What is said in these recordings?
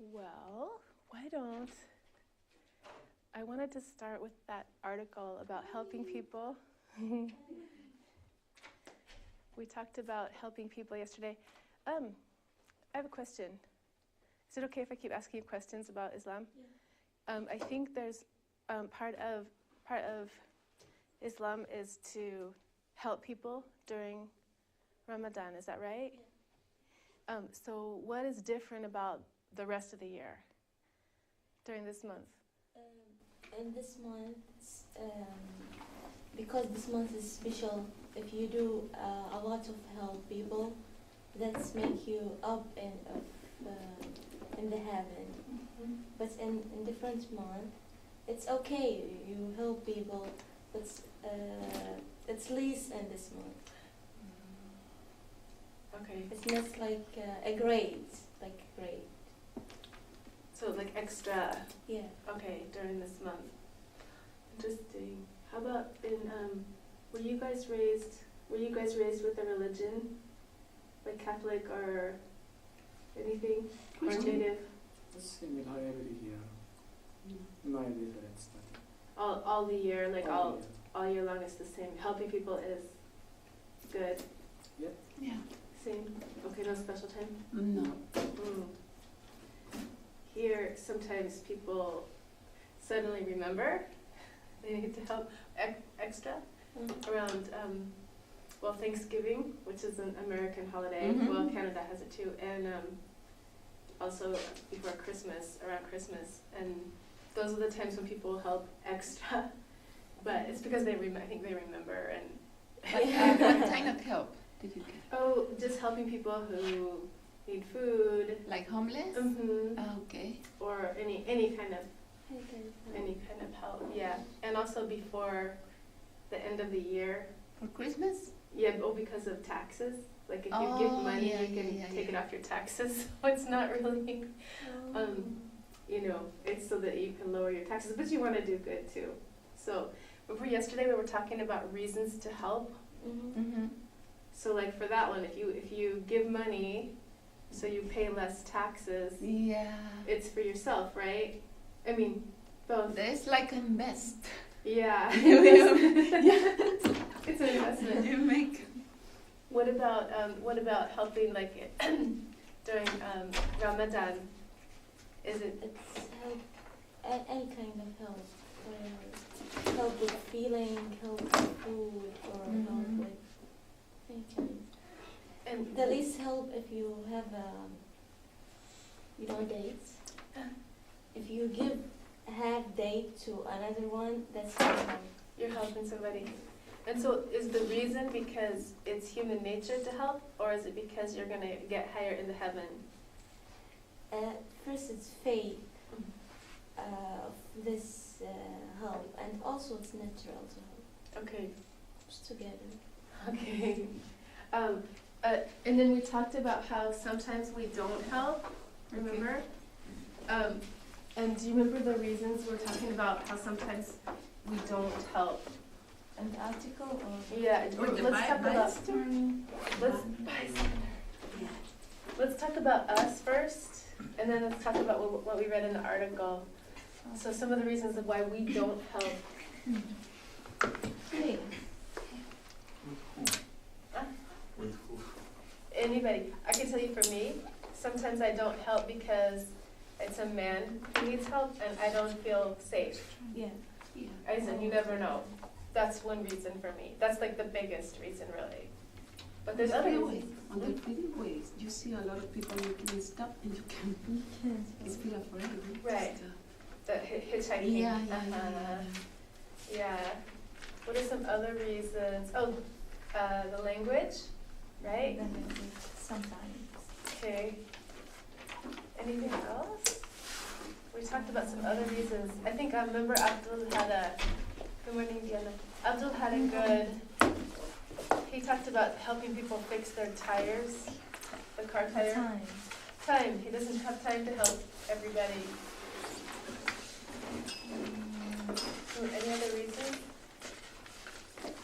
Well, why don't I wanted to start with that article about helping people. We talked about helping people yesterday. I have a question. Is it okay if I keep asking you questions about Islam? Yeah. I think there's part of Islam is to help people during Ramadan. Is that right? Yeah. So what is different about the rest of the year during this month? In this month, because this month is special, if you do a lot of help people, that's make you up in the heaven. Mm-hmm. But in different month, it's okay. You help people, but it's less in this month. Okay. It's not like a grade, like grade. So like extra. Yeah. Okay, during this month. Interesting. How about were you guys raised with a religion, like Catholic or anything, or native? Similar every year. No difference. All the year, like all year. year long, it's the same. Helping people is good. Yep. Yeah. Same. Okay, no special time. No. Here, sometimes people suddenly remember they need to help extra around, Thanksgiving, which is an American holiday. Mhm. Well, Canada has it too, and also before Christmas, around Christmas, and those are the times when people help extra. But it's because I think they remember and. What kind of help did you get? Oh, just helping people who need food. Like homeless? Mm-hmm. Okay. Or any kind of help, yeah. And also before the end of the year. For Christmas? Yeah, because of taxes. Like if you give money, yeah, you can yeah, take it yeah. off your taxes. So it's not really, it's so that you can lower your taxes, but you want to do good too. So before yesterday, we were talking about reasons to help. Mm-hmm. So like for that one, if you give money, so you pay less taxes, Yeah. it's for yourself, right? I mean, both. There's like invest. Yeah. It's an investment. You make. What about helping like during Ramadan? Is it? It's help, any kind of help. Help with feeling, help with food, or help with any kind. And The least help if you have dates. If you give half date to another one, that's not help. you're helping somebody. And so is the reason because it's human nature to help, or is it because you're going to get higher in the heaven? First, it's faith of this help, and also it's natural to help. Okay. Just together. Okay. And then we talked about how sometimes we don't help, remember? And do you remember the reasons we're talking about how sometimes we don't help? An article or? Yeah, Or the let's talk about let's talk about us first, and then let's talk about what we read in the article. So some of the reasons of why we don't help. Hey. With who? Anybody. I can tell you for me, sometimes I don't help because it's a man who needs help and I don't feel safe. Yeah. Yeah. I said, you never know. That's one reason for me. That's like the biggest reason, really. But there's other reasons. On the freeways, you see a lot of people making stop and you can. It's feel afraid. Right. The hitchhiking. Yeah, Yeah. What are some other reasons? Oh, the language, right? Sometimes. Okay. Anything else? We talked about some other reasons. I think I remember Abdul had good morning, Diana. Abdul had a good, he talked about helping people fix their tires, the car tire. Time. He doesn't have time to help everybody. So any other reasons?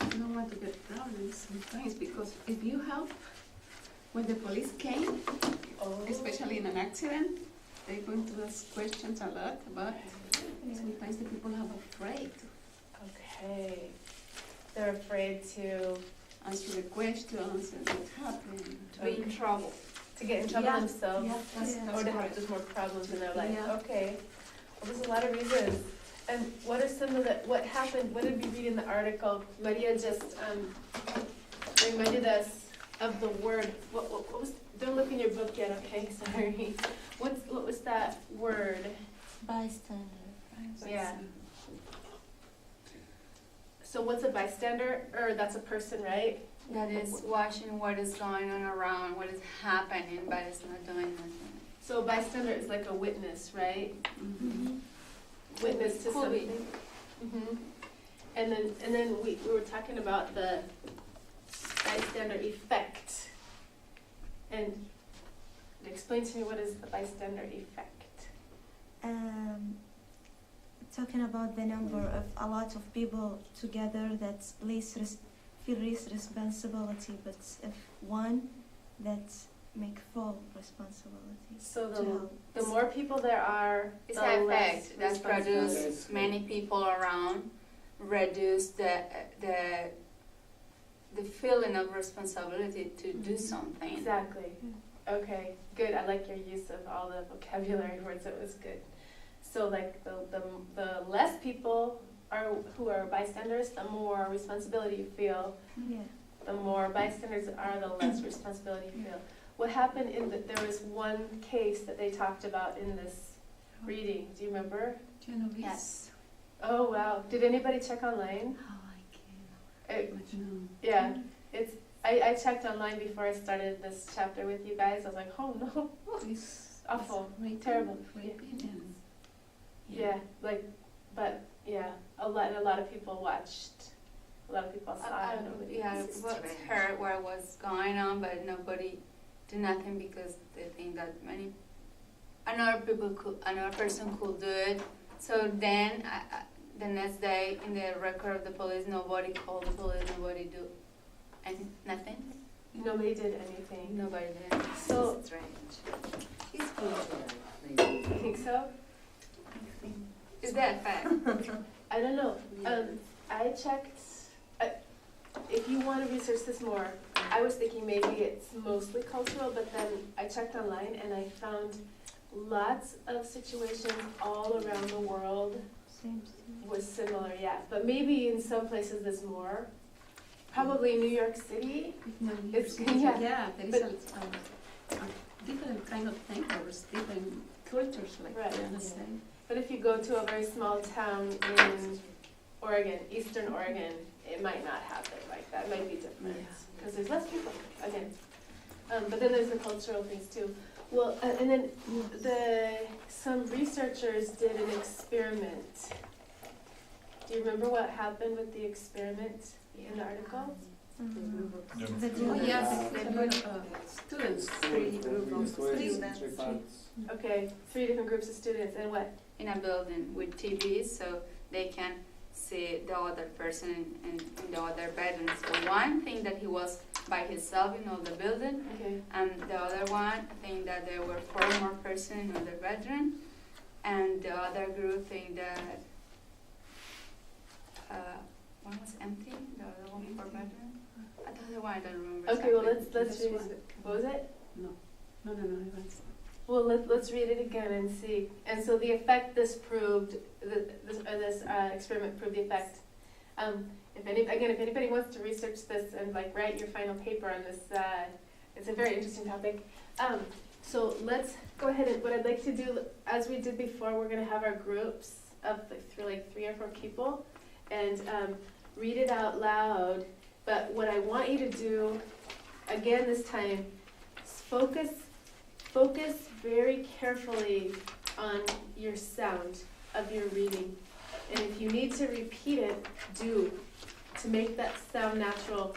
I don't want to get problems sometimes because if you help, when the police came, especially in an accident, they're going to ask questions a lot, but sometimes the people are afraid Okay. They're afraid to to answer the questions and what happened. To be in trouble. get in trouble Yeah. themselves, Yeah, that's or to have correct. just more problems in their life. Yeah. Okay. Well, there's a lot of reasons. And what are some of the, what happened, what did we read in the article? Maria just reminded us of the word, what was, don't look in your book yet, okay, sorry. What was that word? Bystander. Yeah. So what's a bystander? Or that's a person, right? That is watching what is going on around, what is happening, but it's not doing nothing. So a bystander is like a witness, right? Mhm. Witness to Could be. something. Mhm. And then we were talking about the bystander effect. And explain to me, what is the bystander effect? Talking about the number of a lot of people together that feel less responsibility, but if one that make full responsibility. So to help. the more people there are, It's the an less effect that responsibility. produce many people around, reduce the feeling of responsibility to do something. Exactly. Okay, good. I like your use of all the vocabulary words. It was good. So like the less people are who are bystanders, the more responsibility you feel. Yeah. The more bystanders are, the less responsibility you feel. What happened there was one case that they talked about in this reading. Do you remember? Genovese. Yes. Oh wow. Did anybody check online? Yeah. It's I checked online before I started this chapter with you guys. I was like, oh no. It's Awful. raping, Terrible. raping and Yeah, but yeah, a lot of people watched. A lot of people saw it. Yeah, I heard what was going on, but nobody did nothing because they think that another person could do it. So then, the next day, in the record of the police, nobody called the police, nobody do, and nothing. Nobody did anything. Nobody did. So, It's cultural, you maybe. think so? Is that fact? I don't know. I checked. If you want to research this more, I was thinking maybe it's mostly cultural, but then I checked online and I found lots of situations all around the world Same. was similar, yeah. But maybe in some places there's more. Probably New York City. no, It's- yeah, yeah, there is a different kind of thinkers, different cultures like Right, the yeah. same. But if you go to a very small town in Oregon, Eastern Oregon, it might not happen like that. It might be different because there's less people again. But then there's the cultural things too. Well, and then some researchers did an experiment. Do you remember what happened with the experiment in the article? The Oh, group. yeah, the group of students, three group of Three students. parts. Okay, 3 different groups of students, and what? In a building with TVs, so they can see the other person in the other bedroom. So one thing that he was by himself in all the building, Okay. and the other one think that there were 4 more persons in the bedroom, and the other group think that one was empty, the other one 4 bedroom. The other one I don't remember. Okay, well exactly. let's read it. What was it? No, it was. Well, let's read it again and see. And so the effect this proved, this experiment proved the effect. If anybody wants to research this and like write your final paper on this, it's a very interesting topic. So let's go ahead and what I'd like to do, as we did before, we're going to have our groups of like 3 or 4 people and read it out loud. But what I want you to do, again this time, is focus very carefully on your sound of your reading. And if you need to repeat it, do, to make that sound natural.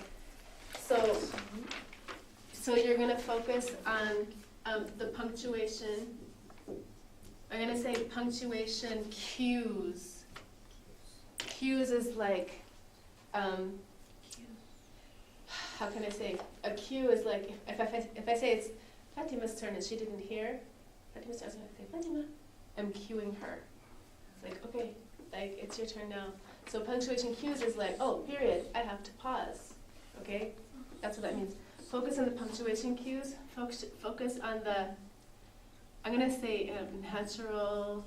So you're going to focus on the punctuation. I'm going to say punctuation cues. Cues is like, how can I say? A cue is like, if I say it's Fatima's turn and she didn't hear, Fatima starts with, I say, Fatima. I'm cueing her. It's like, okay, like, it's your turn now. So punctuation cues is like, oh, period, I have to pause. Okay? That's what that means. Focus on the punctuation cues. Focus on the, I'm going to say natural,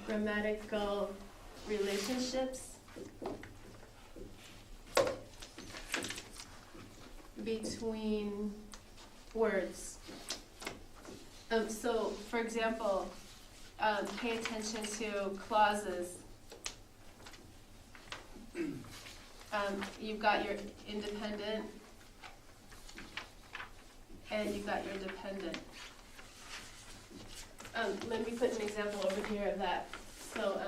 grammatical relationships between words. So, for example, pay attention to clauses. You've got your independent and you've got your dependent. Let me put an example over here of that. So,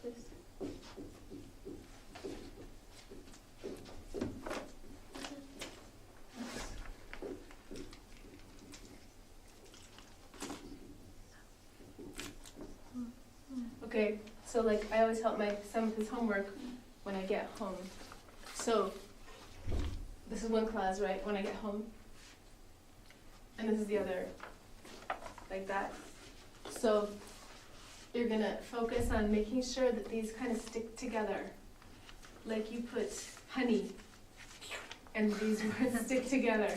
this. Okay, so like I always help my son with his homework when I get home. So this is one clause, right? When I get home. And this is the other, like that. So you're gonna focus on making sure that these kind of stick together. Like you put honey and these words stick together.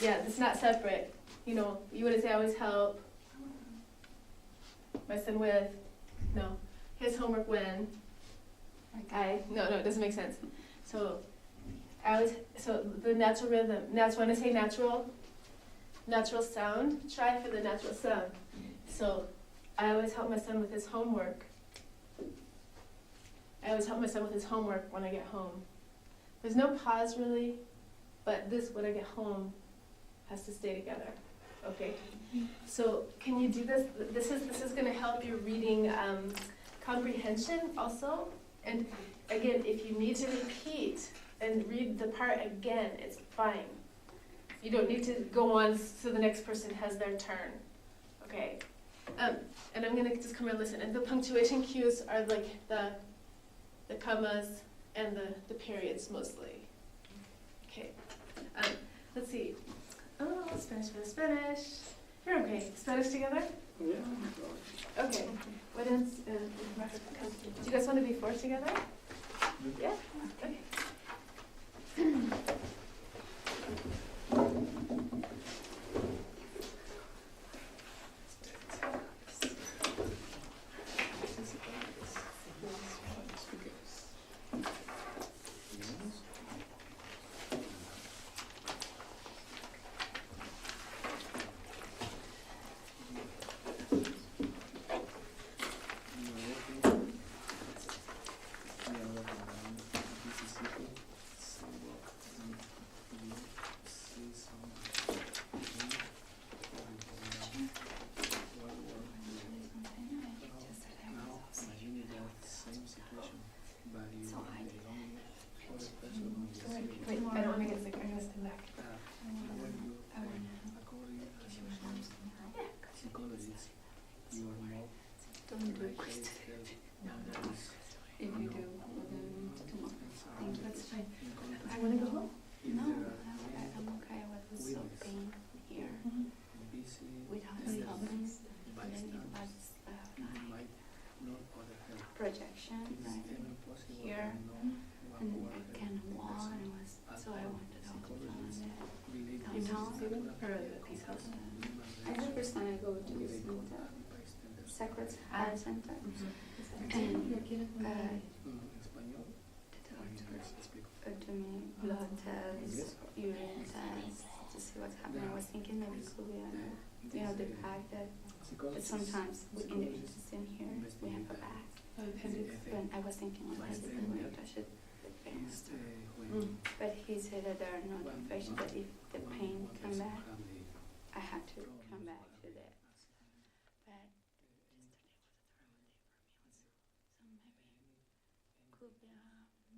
Yeah, it's not separate. You know, you wouldn't say I always help my son with, no, his homework when, no, it doesn't make sense. So so the natural rhythm, when I say natural sound, try for the natural sound. So I always help my son with his homework. When I get home. There's no pause really, but this when I get home has to stay together. Okay. So can you do this? This is going to help your reading comprehension also. And again, if you need to repeat and read the part again, it's fine. You don't need to go on so the next person has their turn. Okay. And I'm going to just come and listen. And the punctuation cues are like the commas and the periods mostly. Okay. Let's see. Oh, Spanish for the Spanish. You're okay. Spanish together? Yeah. Okay. What else? Do you guys want to be four together? Yeah? Okay. Wait, I don't want to get sick. I'm going to stand back. Don't do it. No. If you do, tomorrow. That's fine. I want to go home. No, I'm okay with so pain here. Without stopping, and then it was projection right here, and I can walk, and it was so I wanted to hold on that. You know, or the peace house. Every person I go to is in the Sacred Heart Center, and do me blood tests, urine tests to see what's happening. I was thinking maybe it could be the fact that sometimes in the system here we have a back. When I was thinking like this, I should but he said that there are no infections, that if the pain come back, I have to come back to that. But yesterday was a terrible day for me also.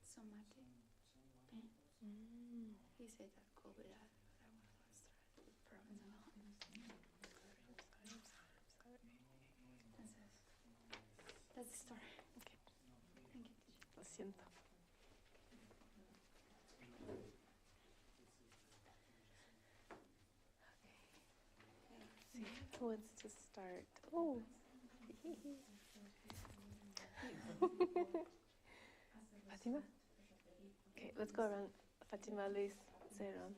So maybe could be somatic pain. He said that could be that, but I was so stressed with problems and all. siento. Sí, who wants to start? Oh. Fatima? Okay, let's go around. Fatima, Luis, Zeron,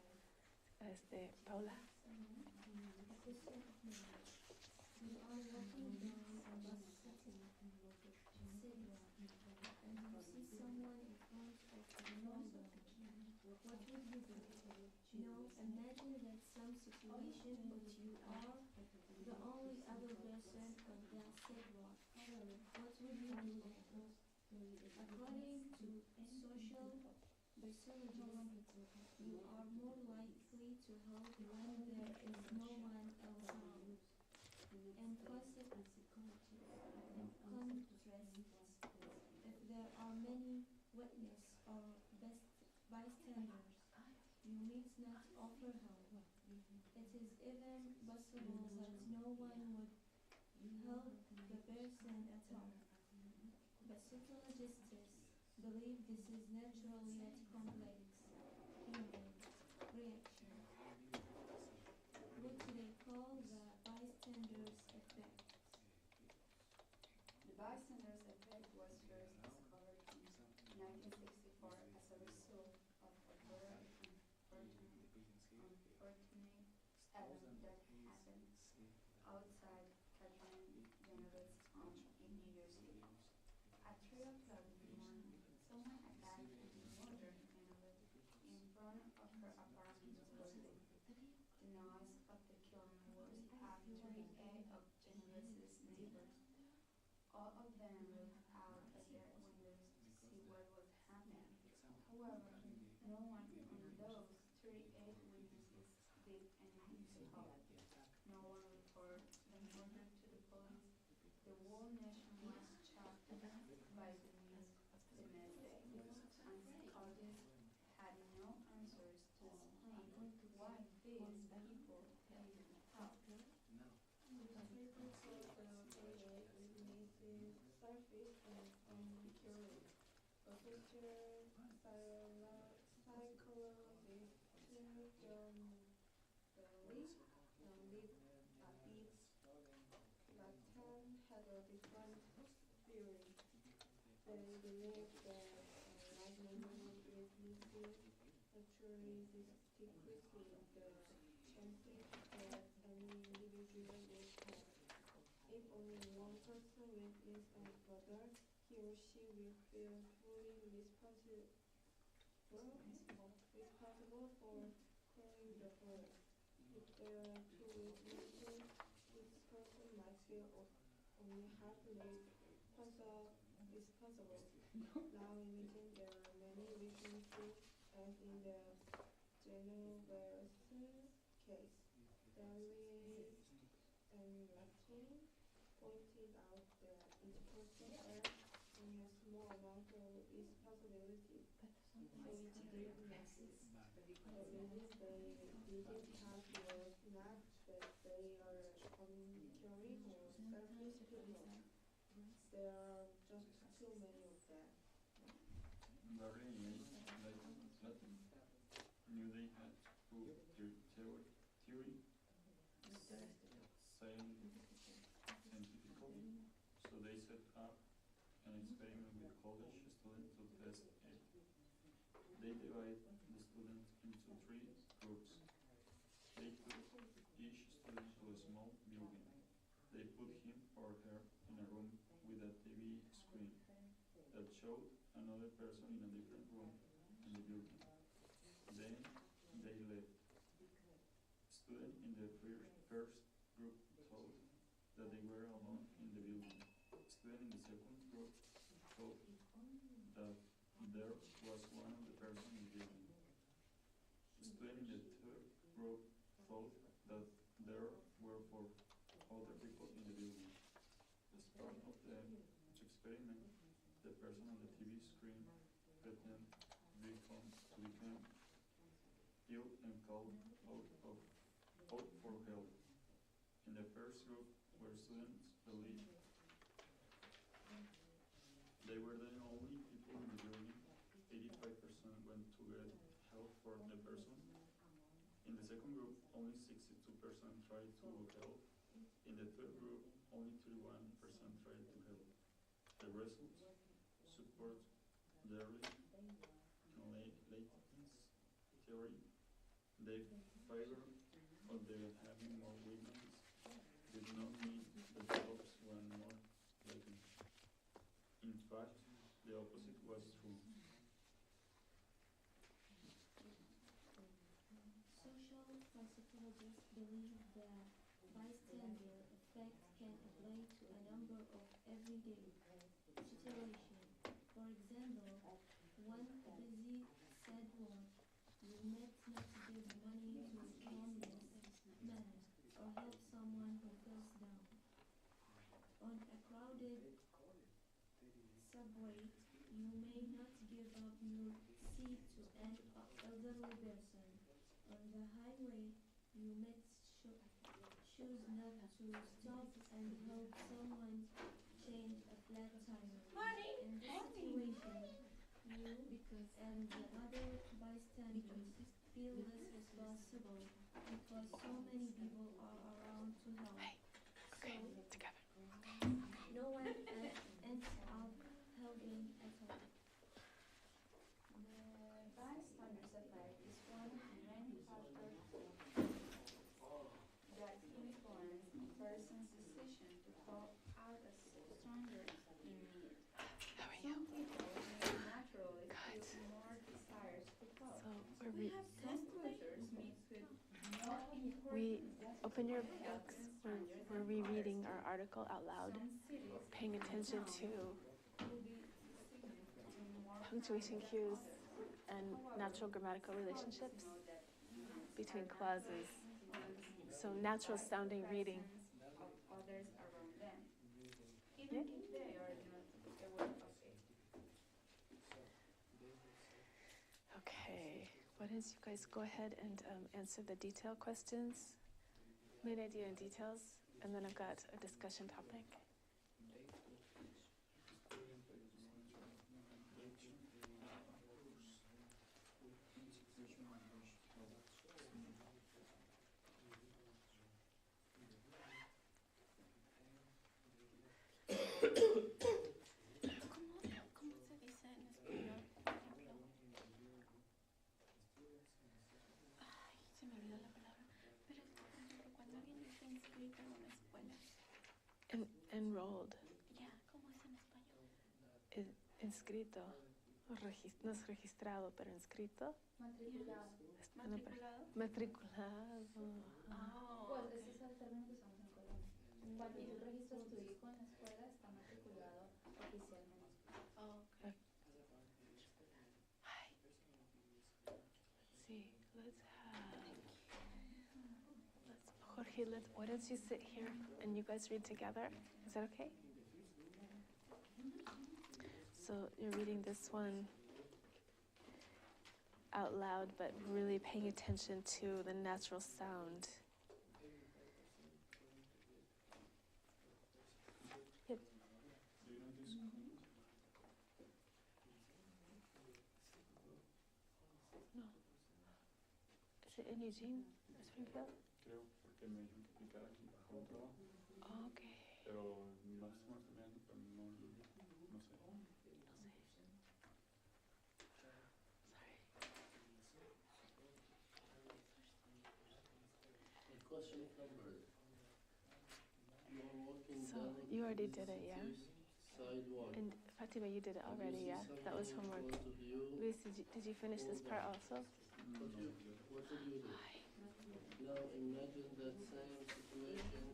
Paula. You are walking down a bus sitting sidewalk and you see someone in front of a window. What would you do? Now imagine that some situation, but you are the only other person on that sidewalk. What would you do then? According to social psychology, you are more likely to help when there is no one else around. In contrast, if there are many witnesses or bystanders, you need not offer help. It is even possible that no one would help the person at all. But psychologists believe this is naturally a complex human reaction, which they call the bystander's effect. The bystander's effect was first discovered in 1964 as a result of a very unfortunate event that happened outside Catherine Deneuve's home in New York City. At 3 o'clock in the morning, someone attacked and murdered Deneuve in front of her apartment building. The noise of the killing was after 3 of Deneuve's neighbors. All of them looked out of their windows to see what was happening. However, no one on those 38 witnesses did anything to help. No one reported the murder to the police. The whole nation was shocked by the news the next day, and psychologists had no answers to explain why these people didn't help. Newspapers of the 48 witnesses surfaced and uncurious. Professor psychologist John Bailey lived at its Latin had a different theory. They believed that a large number of witnesses actually decreases the chances that any individual would have. If only one person witnessed a murder, he or she will feel fully responsible for clearing the verdict. If there are 2 witnesses, each person might feel only half responsible. Now imagine there are many witnesses, as in the Genevieve's case. Bailey and Latin pointed out that each person has only a small amount of responsibility, which gave masses. The reason they didn't have was not that they are uncaring or selfish people. There are just too many of them. Barry and Latin knew they had to prove their theory scientifically, so they set up an experiment with college students to test it. They divided the students into 3 groups. They took each student to a small building. They put him or her in a room with a TV screen that showed another person in a different room in the building. Then they left. Students in the first group thought that they were alone in the building. Students in the second group thought that there was one of the persons in the building. Students in the third group thought that there were 4 other people in the building. As part of the experiment, the person on the TV screen pretended to become ill and called out for help. In the first group, where students believed they were the only people in the building, for the person. In the second group, only 62% tried to help. In the third group, only 31% tried to help. The results support the early latence theory. They favor of the having more witnesses did not mean that the jobs were more latent. In fact, the opposite was true. Social psychologists believe that bystander effect can apply to a number of everyday situations. For example, one busy sidewalk, you might not give money to a homeless man or help someone who feels down. On a crowded subway, you may not give up your seat to an elderly person. On the highway, you might choose not to stop and help someone change a flat tire. In this situation, you and the other bystanders feel less responsible because so many people are around to help. So, no one ends up helping at all. The bystander's effect is one of the many factors that influence a person's decision to help out a stranger in need. Some people may naturally feel more desires to help. Some cultures may put more importance Open your on books. helping We're strangers than rereading others. our article out loud, Some cities paying attention and to towns will be significantly more punctuation common than cues others. and However, natural grammatical psychologists relationships know that humans between are not clauses. influenced So natural by the sounding reading. presence of others around them, Yeah. even if they are not aware of it. Okay, why don't you guys go ahead and answer the detail questions, main idea and details, and then I've got a discussion topic. ¿Cómo se dice en español? Por ejemplo, ay, se me olvidó la palabra. Pero es que, por ejemplo, cuando alguien está inscrito en una escuela, Enrolled, ya, ¿cómo es en español? inscrito, no es registrado, pero inscrito. Matriculado. ¿Matriculado? Matriculado. Pues ese es el término que usamos en Colombia. Cuando tú registras tu hijo en la escuela, está matriculado oficialmente. Okay. Hi. See, Jorge, why don't you sit here and you guys read together? Is that okay? So you're reading this one out loud, but really paying attention to the natural sound. Yep. Do you know this comment? No. Is it in Eugene, Springfield? Creo, porque me dijeron que aplicara aquí para un trabajo. Oh, okay. Pero más o menos pero no sé. No sé. Sorry. A question number. You are walking So down you already did it, yeah? sidewalk. And Fatima, you did it already, yeah? That was homework. Luis, did you finish this part also? What would you do? Now imagine that same situation,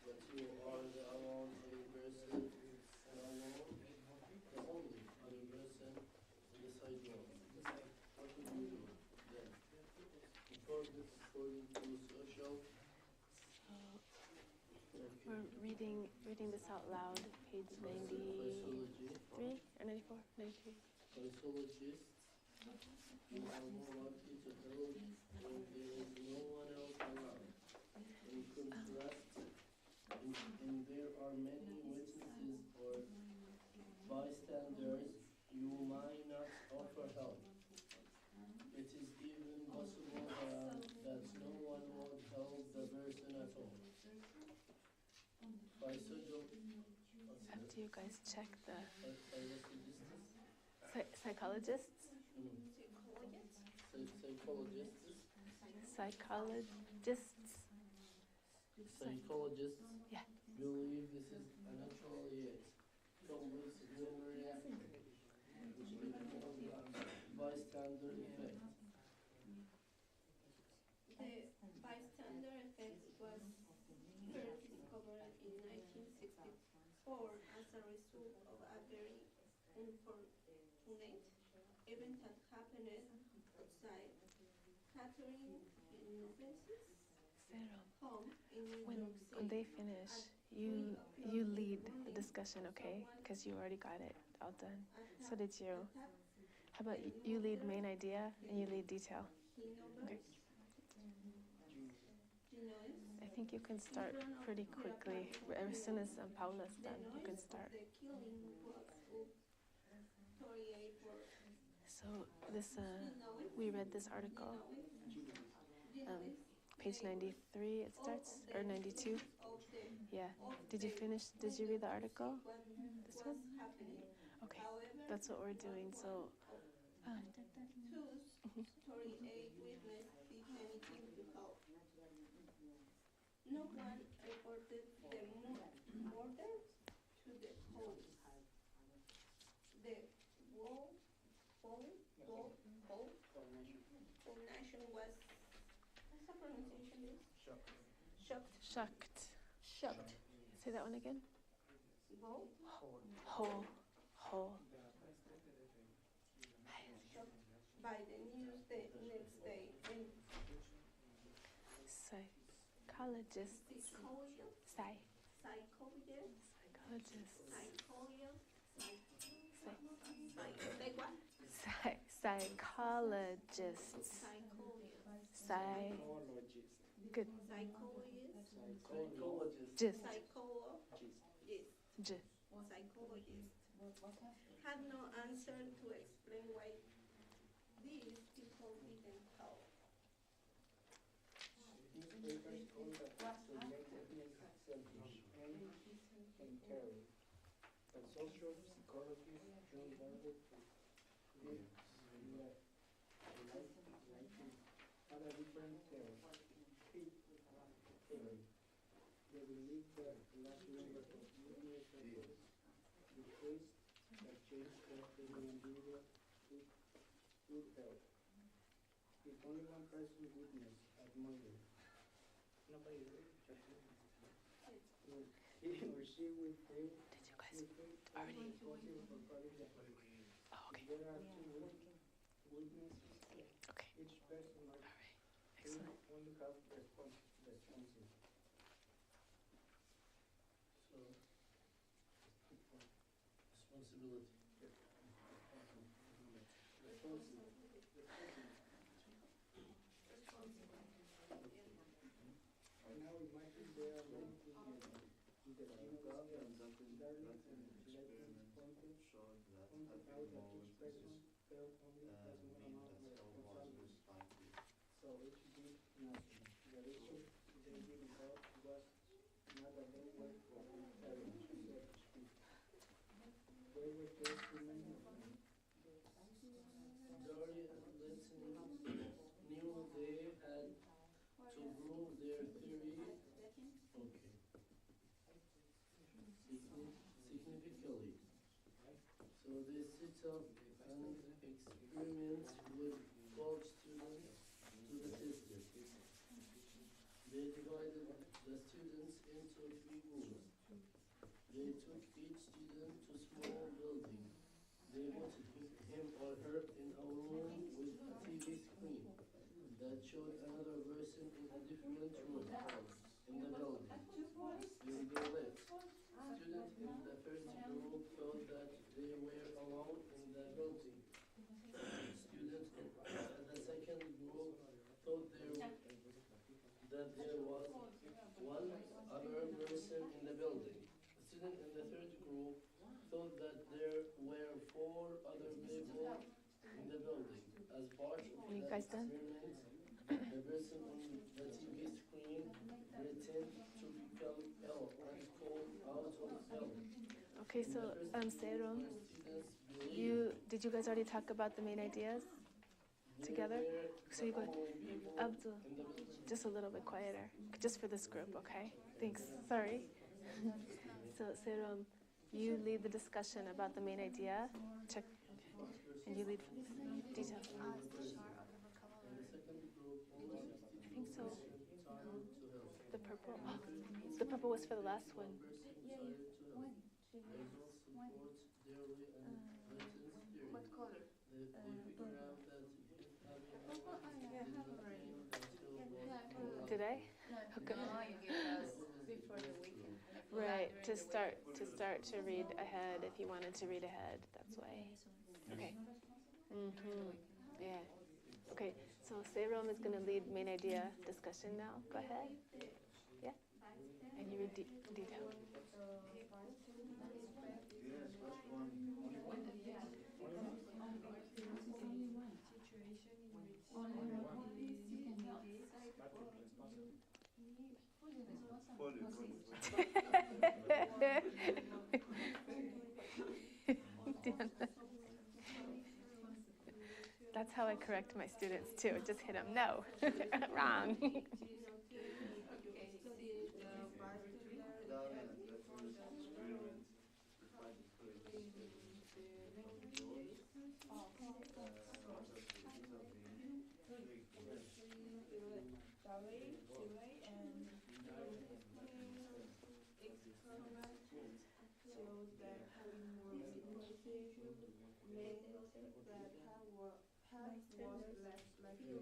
but you are the alone other person, alone, the only other person on the sidewalk. What would you do then? According to social, We're reading this out loud, page 93 or 94? 93. psychologists, you are more likely to help when there is no one else around. In contrast, and there are many witnesses or bystanders, you might not offer help. It is do you guys check the Psychologists? psychologists? Psychologists? Psychologists? Psychologists Yeah. believe this is a natural yet complex human reaction, which is called the bystander effect. The bystander effect was first discovered in 1964 as a result of a very unfortunate event that happened outside Catherine Villeneuve's home in New York When City. they finish, you lead the discussion, okay? Because you already got it all done. So did you. How about you lead main idea and you lead detail? Okay. I think you can start pretty quickly. As soon as Paula's done, you can start. So this, we read this article, page 93 it starts, or 92. Yeah. Did you finish, did you read the article? This one? Okay, that's what we're doing, so. 38 witnesses did anything to help. No one reported the murder to the police. The whole nation was, what's the pronunciation is? Shocked. Say that one again. Whole. Whole. By the news the next day. And Psychologists. Psychologists. Good. Psychologists had no answer to explain why these people didn't help. These papers told that to make ethnic selfish and terror. But social psychologist John Barber did had a different theory. They believe that the large number of witness records decreased that change that the individual would help. If only one person witnessed a murder, nobody he or she will feel already? responsible for probably the Oh, okay. There are two witnesses. Okay. Each person might Excellent. only have responsibility. So, responsibility. Now imagine there are many things in the few darlings and lessons pointed out that each person felt only as one amount of responsibility. So each did nothing. The reason they didn't help was not that they were volunteering, so to speak. They were just human. Daria and Letson knew they had to prove their theory significantly. So they set up an experiment with 12 students to the tester. They divided the students into 3 groups. They took each student to a small building. They put him or her in a room with a TV screen that showed another person in a different room in the building. When they left, students in the first group thought that they were alone in the building. Students in the second group thought that there was one other person in the building. Students in the third group thought that there were 4 other people in the building. As part of the experiment, the person on the TV screen pretended to become ill and called out of help. Okay, so Serum, Students believe did you guys already talk about the main ideas together? So you go, Abdul, in the building. just a little bit quieter, just for this group, okay? Thanks. Sorry. So Serum, you lead the discussion about the main idea. Check, and you lead details. In the second group, only 60 I think so. tired to help. The purple. In the third group, The purple was for the last one one. person tired to help. Results support daily and written spirit. What color? They figure out that if having no one is the thing until one Did I? Okay. No, you gave us before the weekend. Right, to start to read ahead if you wanted to read ahead. That's why. Okay. Yeah. Okay. So Serum is going to lead main idea discussion now. Go ahead. Yeah. And you read detail. Yes, first one. That's how I correct my students too. Just hit them. No, wrong. Dahlia and Jeffers experiment to find the place shows that having more visualization meant that have was less likely.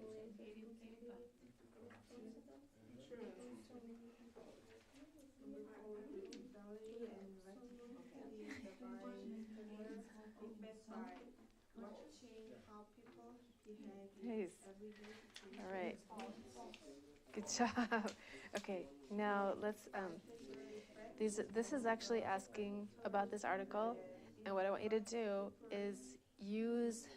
True. Before Dali and Vati divide effect by watching how people behave Nice. every day. All right. Good job. Okay, now let's. This is actually asking about this article, and what I want you to do is use.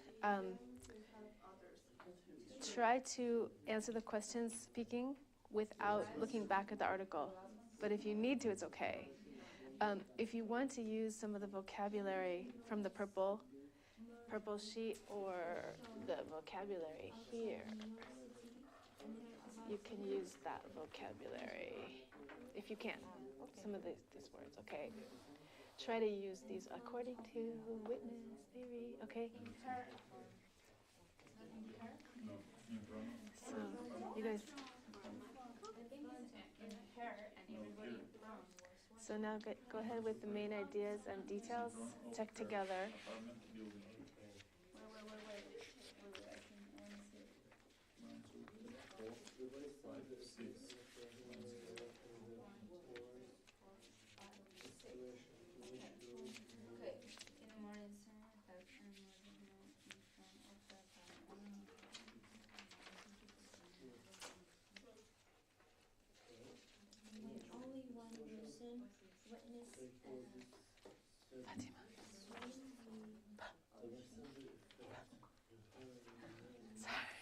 Try to answer the questions speaking without looking back at the article. But if you need to, it's okay. If you want to use some of the vocabulary from the purple sheet or the vocabulary here, you can use that vocabulary if you can. Some of these words, okay? Try to use these according to witness theory, okay? No, in front. So, you guys. So now go ahead with the main ideas and details. Check together. Apartment building. Wait, I can only see it. 1, 2, 3, 4, 5, 6. Okay. In the morning, summer, that time was known in front of the apartment. When only one person witnessed Fatima. Sorry.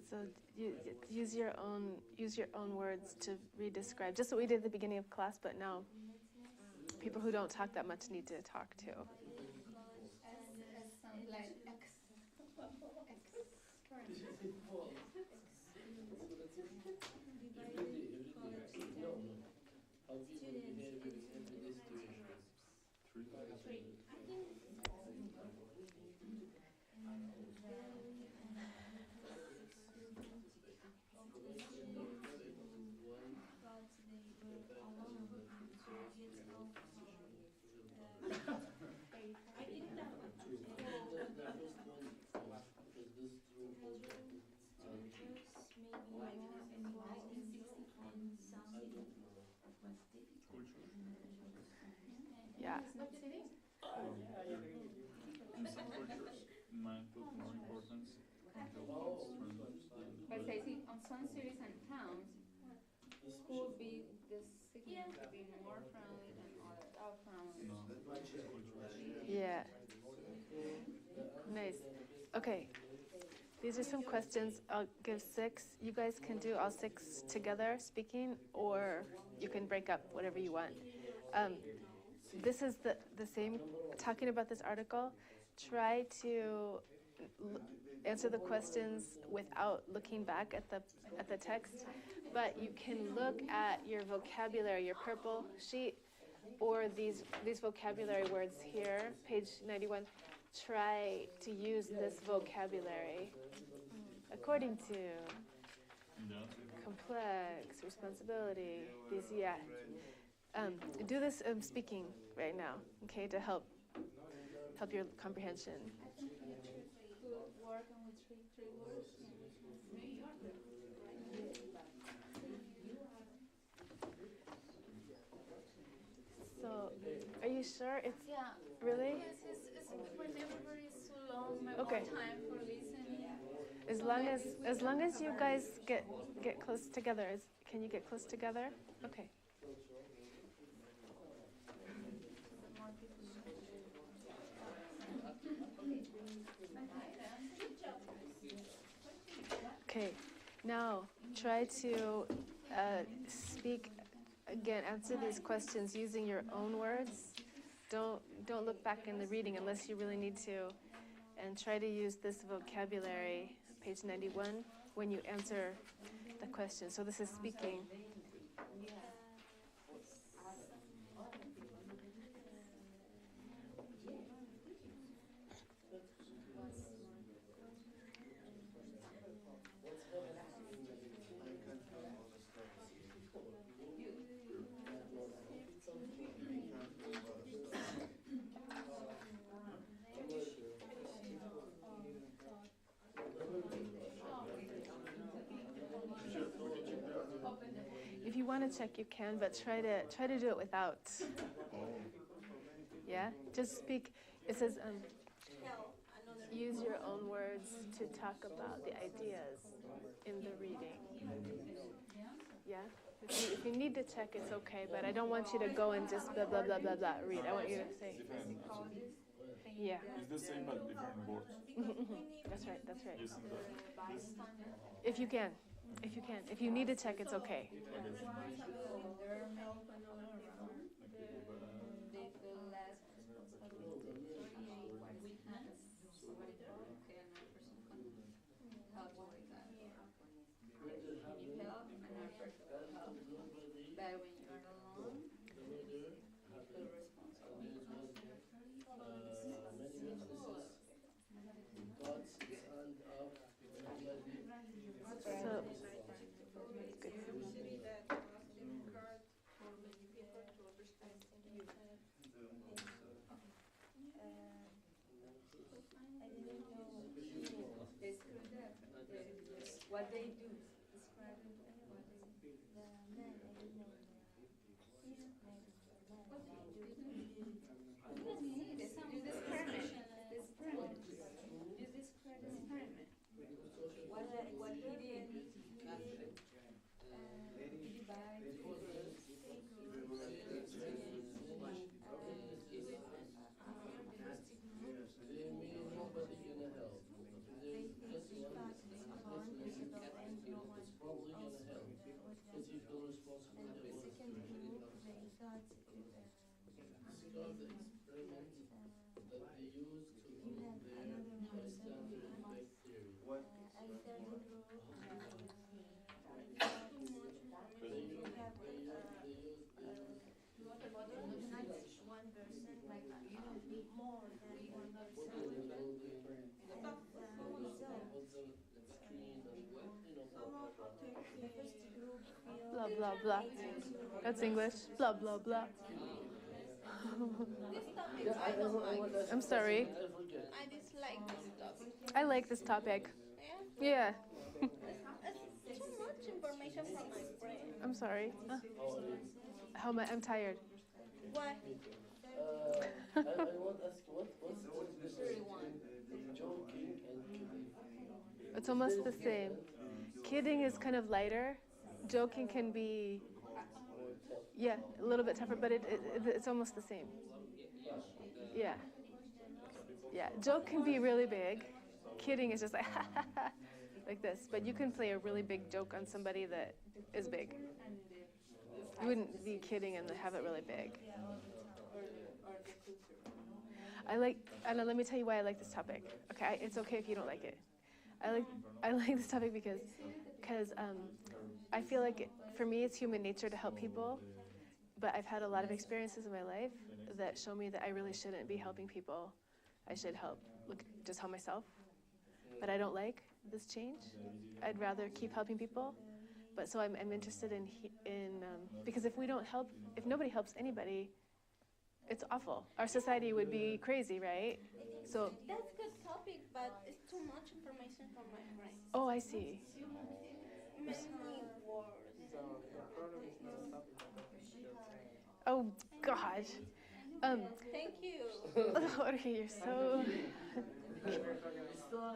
So use your own words to re-describe. Just what we did at the beginning of class, but now people who don't talk that much need to talk too. Sounds like X. How people behave in everyday situations. 3. Yeah. In some cultures, mind put more importance on health strength than But I think on some cities and towns, school be the second tend to be more friendly than others. Are friendly. No, it's cultural. Yeah. Nice. Okay. These are some questions. I'll give 6. You guys can do all 6 together speaking, or you can break up, whatever you want. This is the same, talking about this article. Try to answer the questions without looking back at the text, but you can look at your vocabulary, your purple sheet, or these vocabulary words here, page 91. Try to use this vocabulary according to complex, responsibility, these, yeah. Do this speaking right now, okay, to help your comprehension. I think you could work on with three words. So, are you sure it's really? Yes, it's whenever it's so long, my Okay. time for listening. As long as you guys get close together. Can you get close together? Okay. Okay, now try to speak again. Answer these questions using your own words. Don't look back in the reading unless you really need to, and try to use this vocabulary, page 91, when you answer the question. So this is speaking. If you want to check, you can, but try to do it without. Yeah, just speak. It says use your own words to talk about the ideas in the reading. Yeah. If you need to check, it's okay, but I don't want you to go and just blah blah blah blah blah read. I want you to say. Yeah. It's the same but different words. That's right. That's right. Using this. If you can. If you need to check, it's okay. They feel less responsibility. Weakness. Somebody broke and a person can help with that. You need help and another person will help. But when you're alone, you feel responsible. Many witnesses, God's hand up, So, good. Usually that Muslim card for many people to understand you. I didn't know Describe what they do. Describe what they do. the man. I didn't know What do you do? Use this permit. This permit. Use this permit. What he did. Divide they mean nobody gonna help. they Just think one God is invisible and no one it's probably gonna else help. Because you feel responsible and the for second group, they thought Discard the experiment that they use to you prove have their another bystander person. effect theory. I third group, They you have use not one person, like more than one person. And the result, the first group feel Blah blah blah. That's English. Blah blah blah. I'm sorry. I dislike this topic. I like this topic. Yeah? Yeah. It's too much information from my brain. I'm sorry. How am I? I'm tired. Why? I want to ask what's the difference between joking and kidding? It's almost the same. Kidding is kind of lighter. Joking can be, Yeah, a little bit tougher, but it's almost the same. Yeah. Yeah, joke can be really big. Kidding is just like like this, but you can play a really big joke on somebody that is big. You wouldn't be kidding and have it really big. Let me tell you why I like this topic. Okay, it's okay if you don't like it. I like this topic because I feel like for me it's human nature to help people, but I've had a lot of experiences in my life that show me that I really shouldn't be helping people. I should just help myself. But I don't like this change. I'd rather keep helping people. But so I'm interested in because if nobody helps anybody, it's awful. Our society would be crazy, right? So that's a good topic, but it's too much information for my brain. Oh, I see. Many words. So the problem is not the topic, the topic is your brain. Oh gosh. Thank you. Okay, you're so. Yeah, but it's true.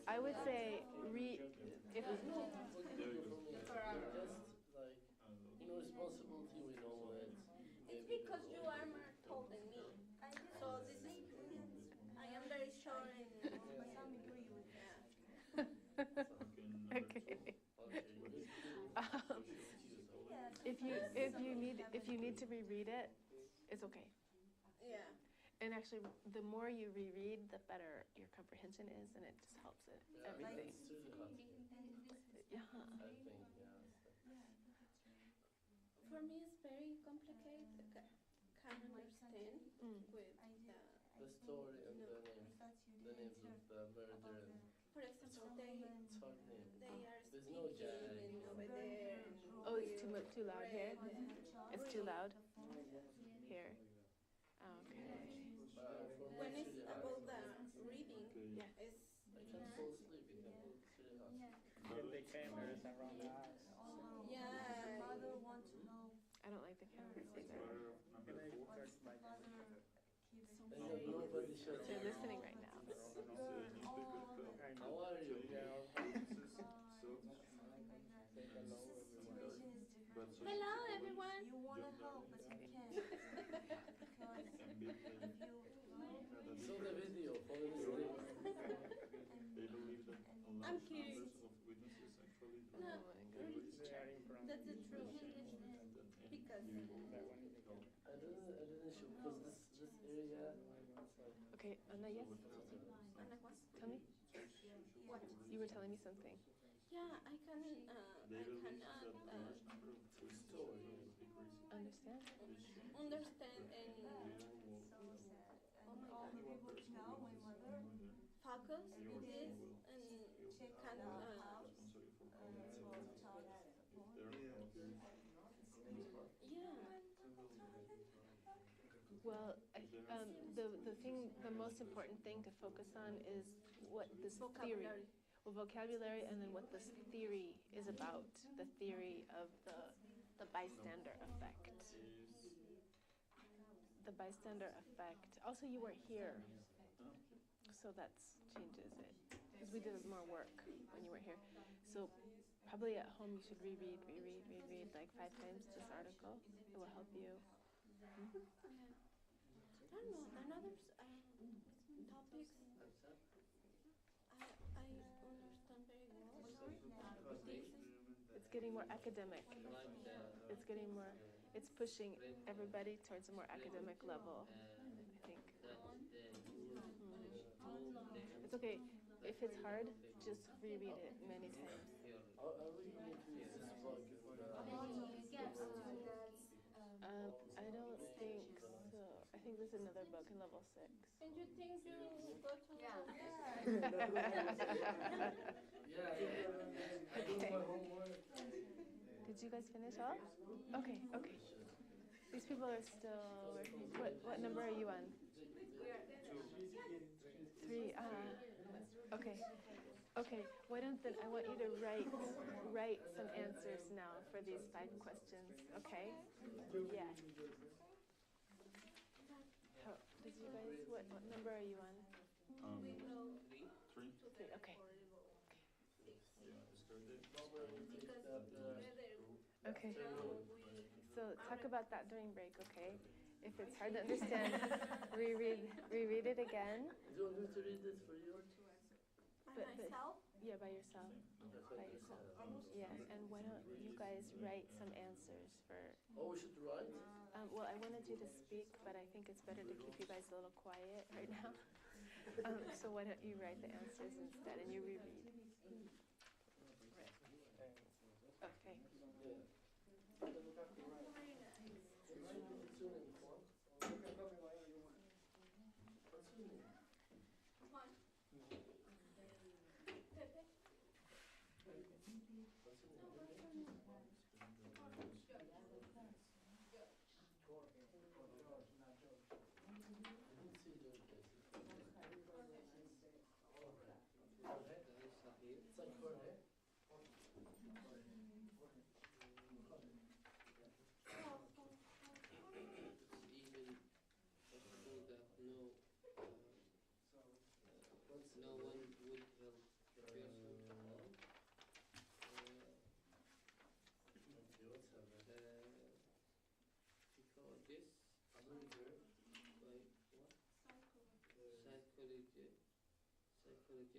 I would say if Just like responsibility, we know it. It's because you are more tall than me. So this is. I am very sure in some degree with that. Okay. If you need to reread it, it's okay. Yeah. And actually, the more you reread, the better your comprehension is, and it just helps it everything. Yeah. I think, For me, it's very complicated. Can't understand with the story and the names of the murder. For example, they are There's no speaking over there. Oh, it's too loud here. It's too loud here. Okay. When it's about the reading, it's. I can't fall asleep because it's really hot. And the cameras around the house. Yeah. I don't like the cameras either. Nobody should. They're listening right now. How are you? Hello, everyone. You want to help, but you can't. Because if you Show the video. Follow the video. They believe that a I'm large curious. numbers of witnesses actually No, that's the truth. Because I didn't show because this area. It's like, Okay, Anna, yes? Tell me. What? You were telling me something. Yeah, I can. they I believe cannot that a large number of witnesses actually be crazy. Understand? understand and all the people tell my mother focus with this and check can the house Responsible for and talk if they're in this part. yeah. Well, the most important thing to focus on is what this theory, vocabulary, and then what this theory is about. The theory of the bystander effect. The bystander effect. Also, you weren't here, so that changes it. Because we did more work when you weren't here. So probably at home you should reread like 5 times this article. It will help you. Mm-hmm. I don't know. Another topics I understand very well. It's getting more academic. It's pushing everybody towards a more academic level, I think. It's okay. If it's hard, just reread it many times. I don't think so. I think there's another book in level 6. And you think you go to I do my homework. Did you guys finish all? Okay. These people are still working. What number are you on? 3. Okay. Why don't I want you to write some answers now for these 5 questions. Okay? Yeah. Did you guys? What number are you on? 3. 3. Okay. Yeah, it's good. summer we take that Okay. afternoon. So talk about that during break, okay? If it's hard to understand, reread it again. Do you want me to read it for you? By myself? Yeah, by yourself. By yourself. Yeah, and why don't you guys write some answers for... Oh, we should write? Well, I wanted you to speak, but I think it's better to keep you guys a little quiet right now. So why don't you write the answers instead and you reread? Okay. Yeah. What's your name? What's your name? It's like Jorge. It's even possible that no one would help the person alone. Psychologist, like what? Psychologist. This is a natural gift. Yes.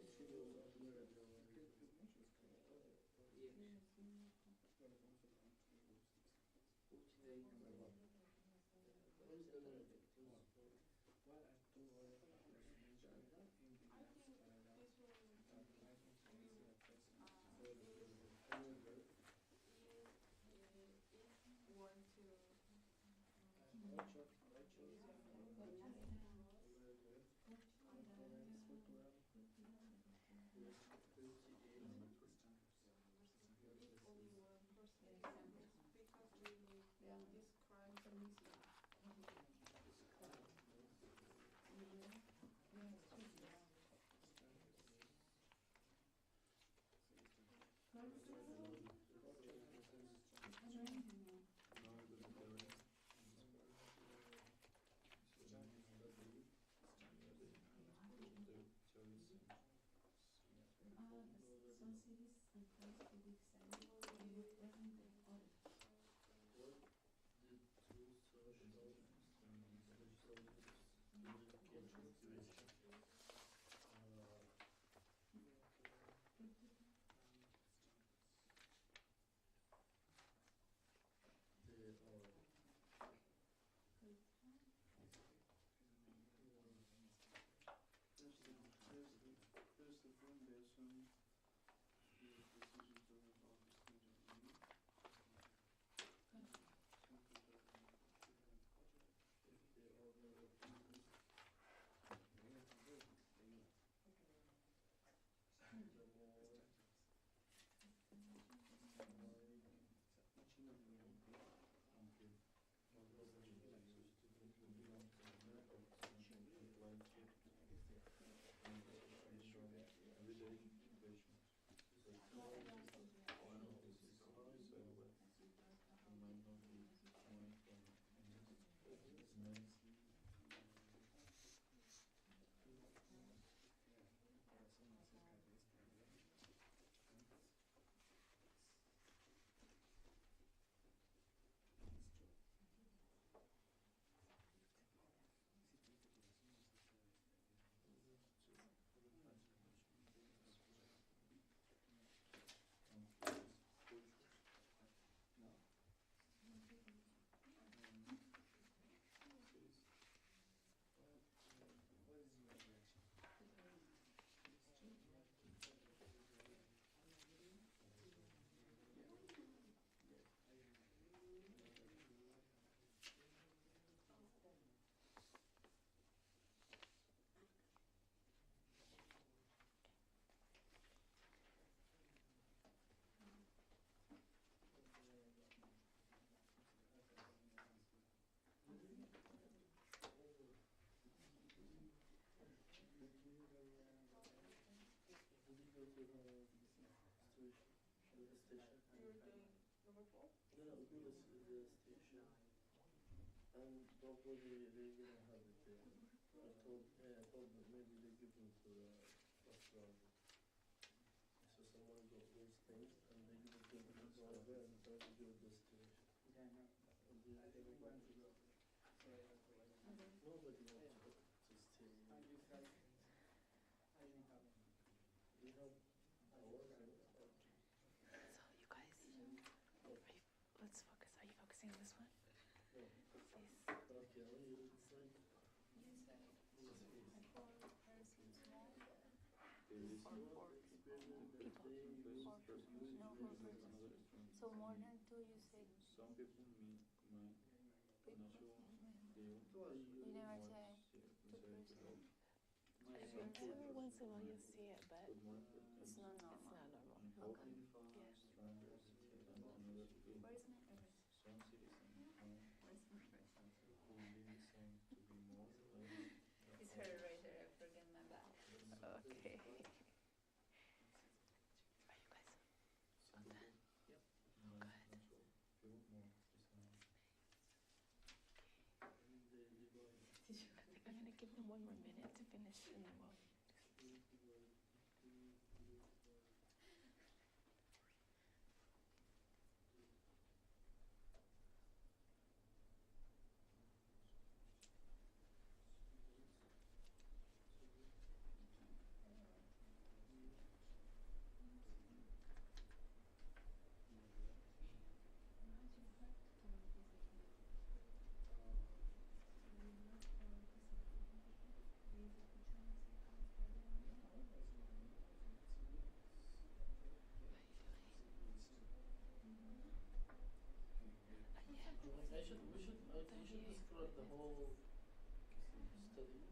Which they what is the narrative? There's the foundation, the decisions of Augustine. And don't worry, they're gonna have it there. I told them maybe they give them to the restaurant. So someone got those things and they give it to them to go over and try to do a destination. Nobody wants to stay. We have hours. So you guys, let's focus. Are you focusing on this one? No. Please. Okay, I'll use it like So more than two, you say. Some people might natural You never say two person. Every once in a while you'll see it, but It's not normal. it's not normal. Okay. Yeah. Where is my erase? Some citizens Where's my erase? who believe some to be more It's her eraser. I forget my bag. Okay. Are you guys? some people might natural feel more design. I'm gonna give them one more minute to finish and then we'll. We should describe the whole study.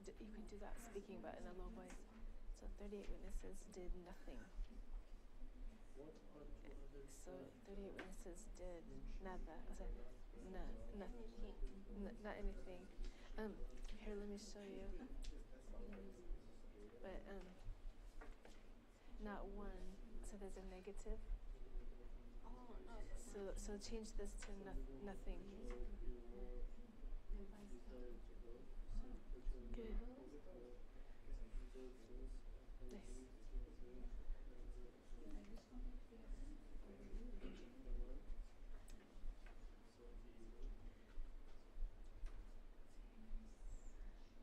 You can do that speaking, but in a low voice. So 38 witnesses did nothing. What are the other So 38 witnesses did nada. O sea, nothing. Not anything. Here, let me show you. But not one. So there's a negative. So change this to nothing. Good. Nice.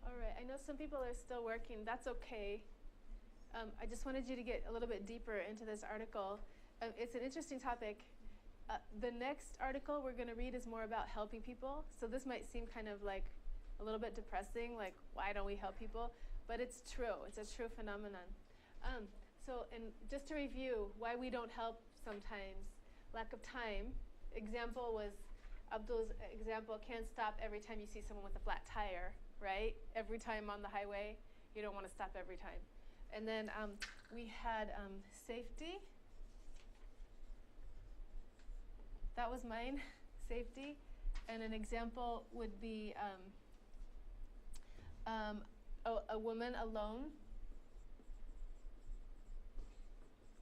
All right, I know some people are still working. That's okay. I just wanted you to get a little bit deeper into this article. It's an interesting topic. The next article we're going to read is more about helping people. So this might seem kind of like a little bit depressing, like why don't we help people? But it's true. It's a true phenomenon. And just to review why we don't help sometimes, lack of time. Example was Abdul's example, can't stop every time you see someone with a flat tire, right? Every time on the highway, you don't want to stop every time. And then we had safety. That was mine, safety. And an example would be a woman alone.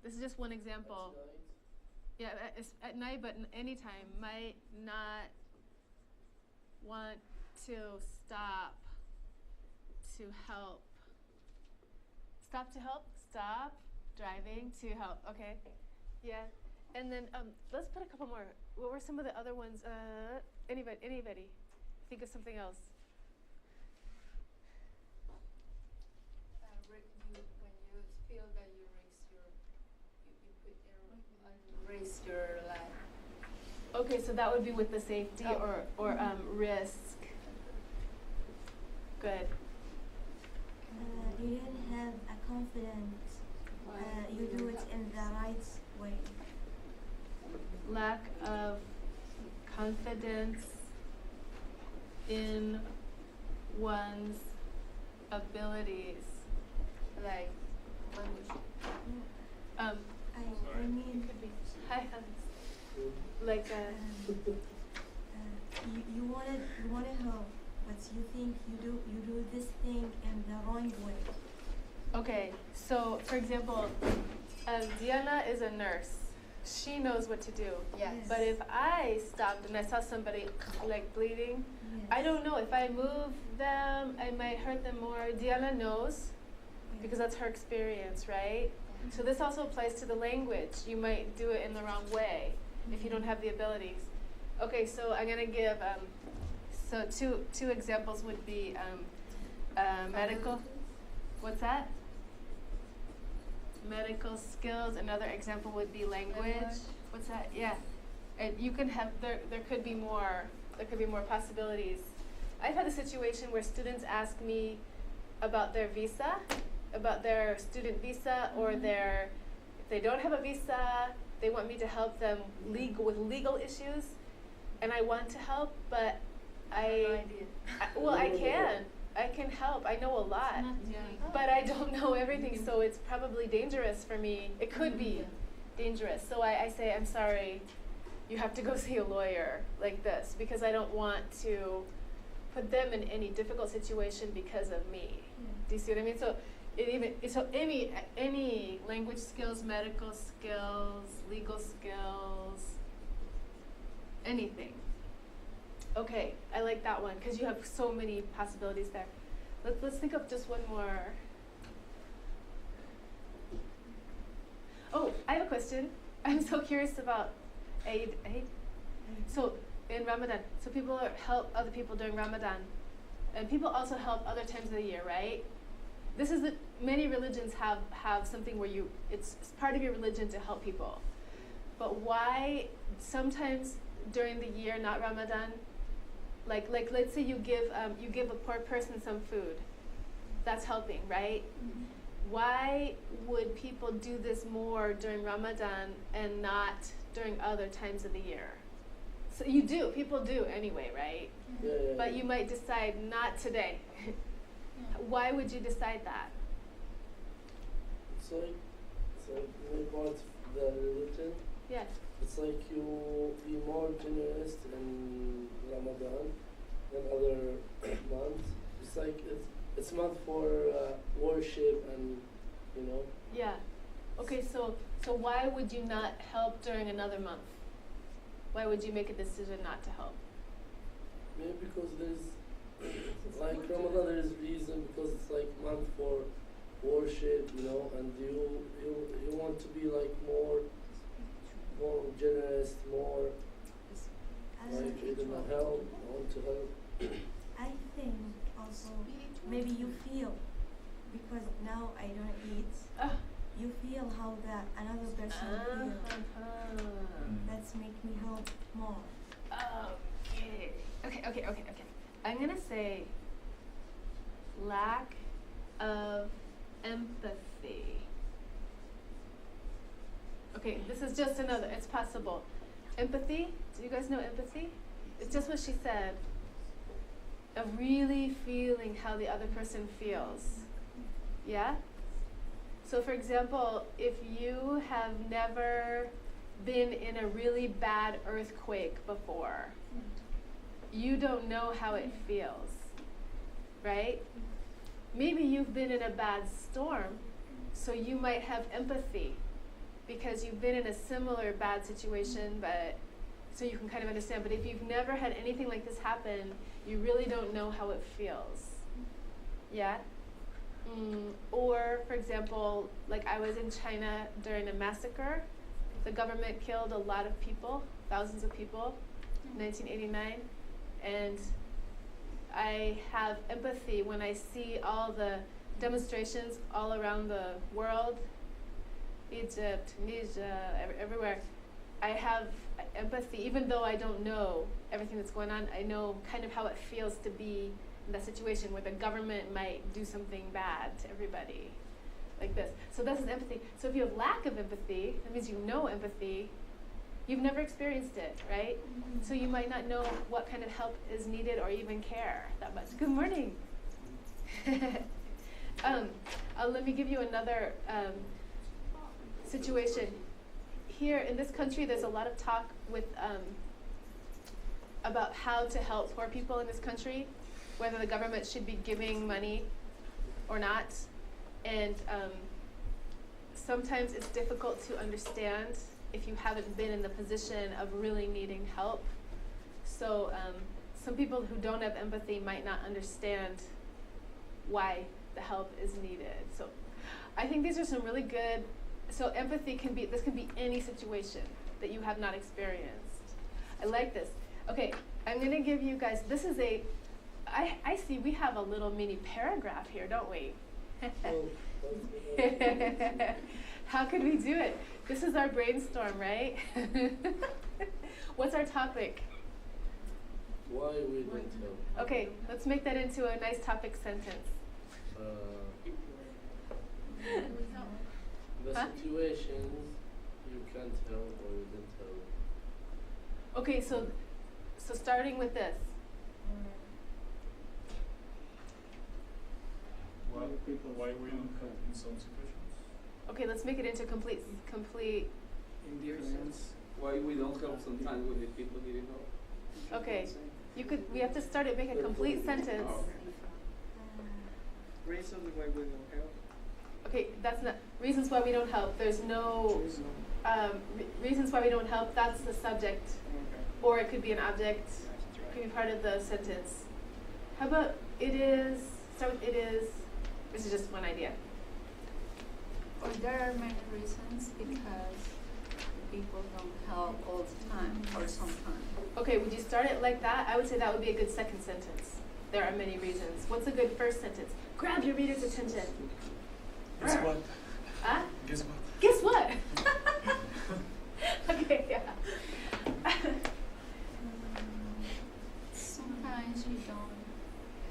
This is just one example. Yeah, at night, but anytime. Might not want to stop to help. Stop to help? Stop driving to help. Okay. Yeah. And then let's put a couple more. What were some of the other ones? Anybody? Think of something else. When you feel that you raise your life. Okay, so that would be with the safety or risk. Good. You didn't have a confidence. You do it in the right way. Lack of confidence in one's abilities. Like language. I mean, Hi, like you want to help, but you think you do this thing in the wrong way. Okay, so for example, Diana is a nurse. she knows what to do. Yes. But if I stopped and I saw somebody like bleeding, Yes. I don't know. If I move them, I might hurt them more. Diana knows because that's her experience, right? So this also applies to the language. You might do it in the wrong way if you don't have the abilities. Okay, so I'm gonna give so two examples would be medical. What's that? Medical skills. Another example would be language. What's that? Yeah, and you can have there could be more. There could be more possibilities. I've had a situation where students ask me about their visa, about their student visa, or their, if they don't have a visa, they want me to help them with legal issues, and I want to help, but I can help. I know a lot, but I don't know everything, so it's probably dangerous for me. It could be dangerous. So I say, I'm sorry, you have to go see a lawyer like this, because I don't want to put them in any difficult situation because of me. Do you see what I mean? So any language skills, medical skills, legal skills, anything. Okay, I like that one because you have so many possibilities there. Let's think of just one more. Oh, I have a question. I'm so curious about Eid. So in Ramadan, so people help other people during Ramadan, and people also help other times of the year, right? This is many religions have something where it's part of your religion to help people, but why sometimes during the year, not Ramadan, like let's say you give a poor person some food, that's helping, right? Mm-hmm. Why would people do this more during Ramadan and not during other times of the year? So you do, people do anyway, right? Yeah. But you might decide not today. Why would you decide that? It's like many parts of the religion. Yes. It's like you be more generous in Ramadan than other months. It's like it's month for worship and Yeah. Okay, so why would you not help during another month? Why would you make a decision not to help? Maybe because there's like Ramadan, there is reason because it's like month for worship, and you want to be like more generous, more like help, want to help. I think also maybe you feel, because now I don't eat, you feel how another person feels. That's make me help more. Okay. I'm gonna say lack of empathy. Okay, this is just another, it's possible. Empathy, do you guys know empathy? It's just what she said, of really feeling how the other person feels. Yeah? So for example, if you have never been in a really bad earthquake before, you don't know how it feels, right? Maybe you've been in a bad storm, so you might have empathy because you've been in a similar bad situation, but so you can kind of understand. But if you've never had anything like this happen, you really don't know how it feels. Yeah? Or, for example, like I was in China during a massacre. The government killed a lot of people, thousands of people, in 1989. And I have empathy when I see all the demonstrations all around the world, Egypt, Tunisia, everywhere. I have empathy, even though I don't know everything that's going on. I know kind of how it feels to be in that situation where the government might do something bad to everybody, like this. So this is empathy. So if you have lack of empathy, that means you know empathy. You've never experienced it, right? Mm-hmm. So you might not know what kind of help is needed or even care that much. Good morning. Let me give you another situation. Here in this country, there's a lot of talk with about how to help poor people in this country, whether the government should be giving money or not. And sometimes it's difficult to understand if you haven't been in the position of really needing help. So some people who don't have empathy might not understand why the help is needed. So I think these are some really good, so empathy can be, this can be any situation that you have not experienced. I like this. Okay, I'm gonna give you guys, this is a, I see we have a little mini paragraph here, don't we? How could we do it? This is our brainstorm, right? What's our topic? Why we don't help? Okay, let's make that into a nice topic sentence. The Huh? situations you can't help or you didn't help. Okay, so starting with this. Why we don't help in some situations? Okay, let's make it into complete. In their sense, why we don't help sometimes when the people needing help. Okay, we have to start it, make a complete sentence. Oh. Reasons why we don't help. Okay, that's not, reasons why we don't help, there's no, reasons why we don't help, that's the subject. Okay. Or it could be an object, it could be part of the sentence. How about it is, start with it is, this is just one idea. Or there are many reasons because people don't help all the time or sometimes. Okay, would you start it like that? I would say that would be a good second sentence. There are many reasons. What's a good first sentence? Grab your reader's attention. Guess what? Huh? Guess what? Guess what? Okay, yeah. Sometimes you don't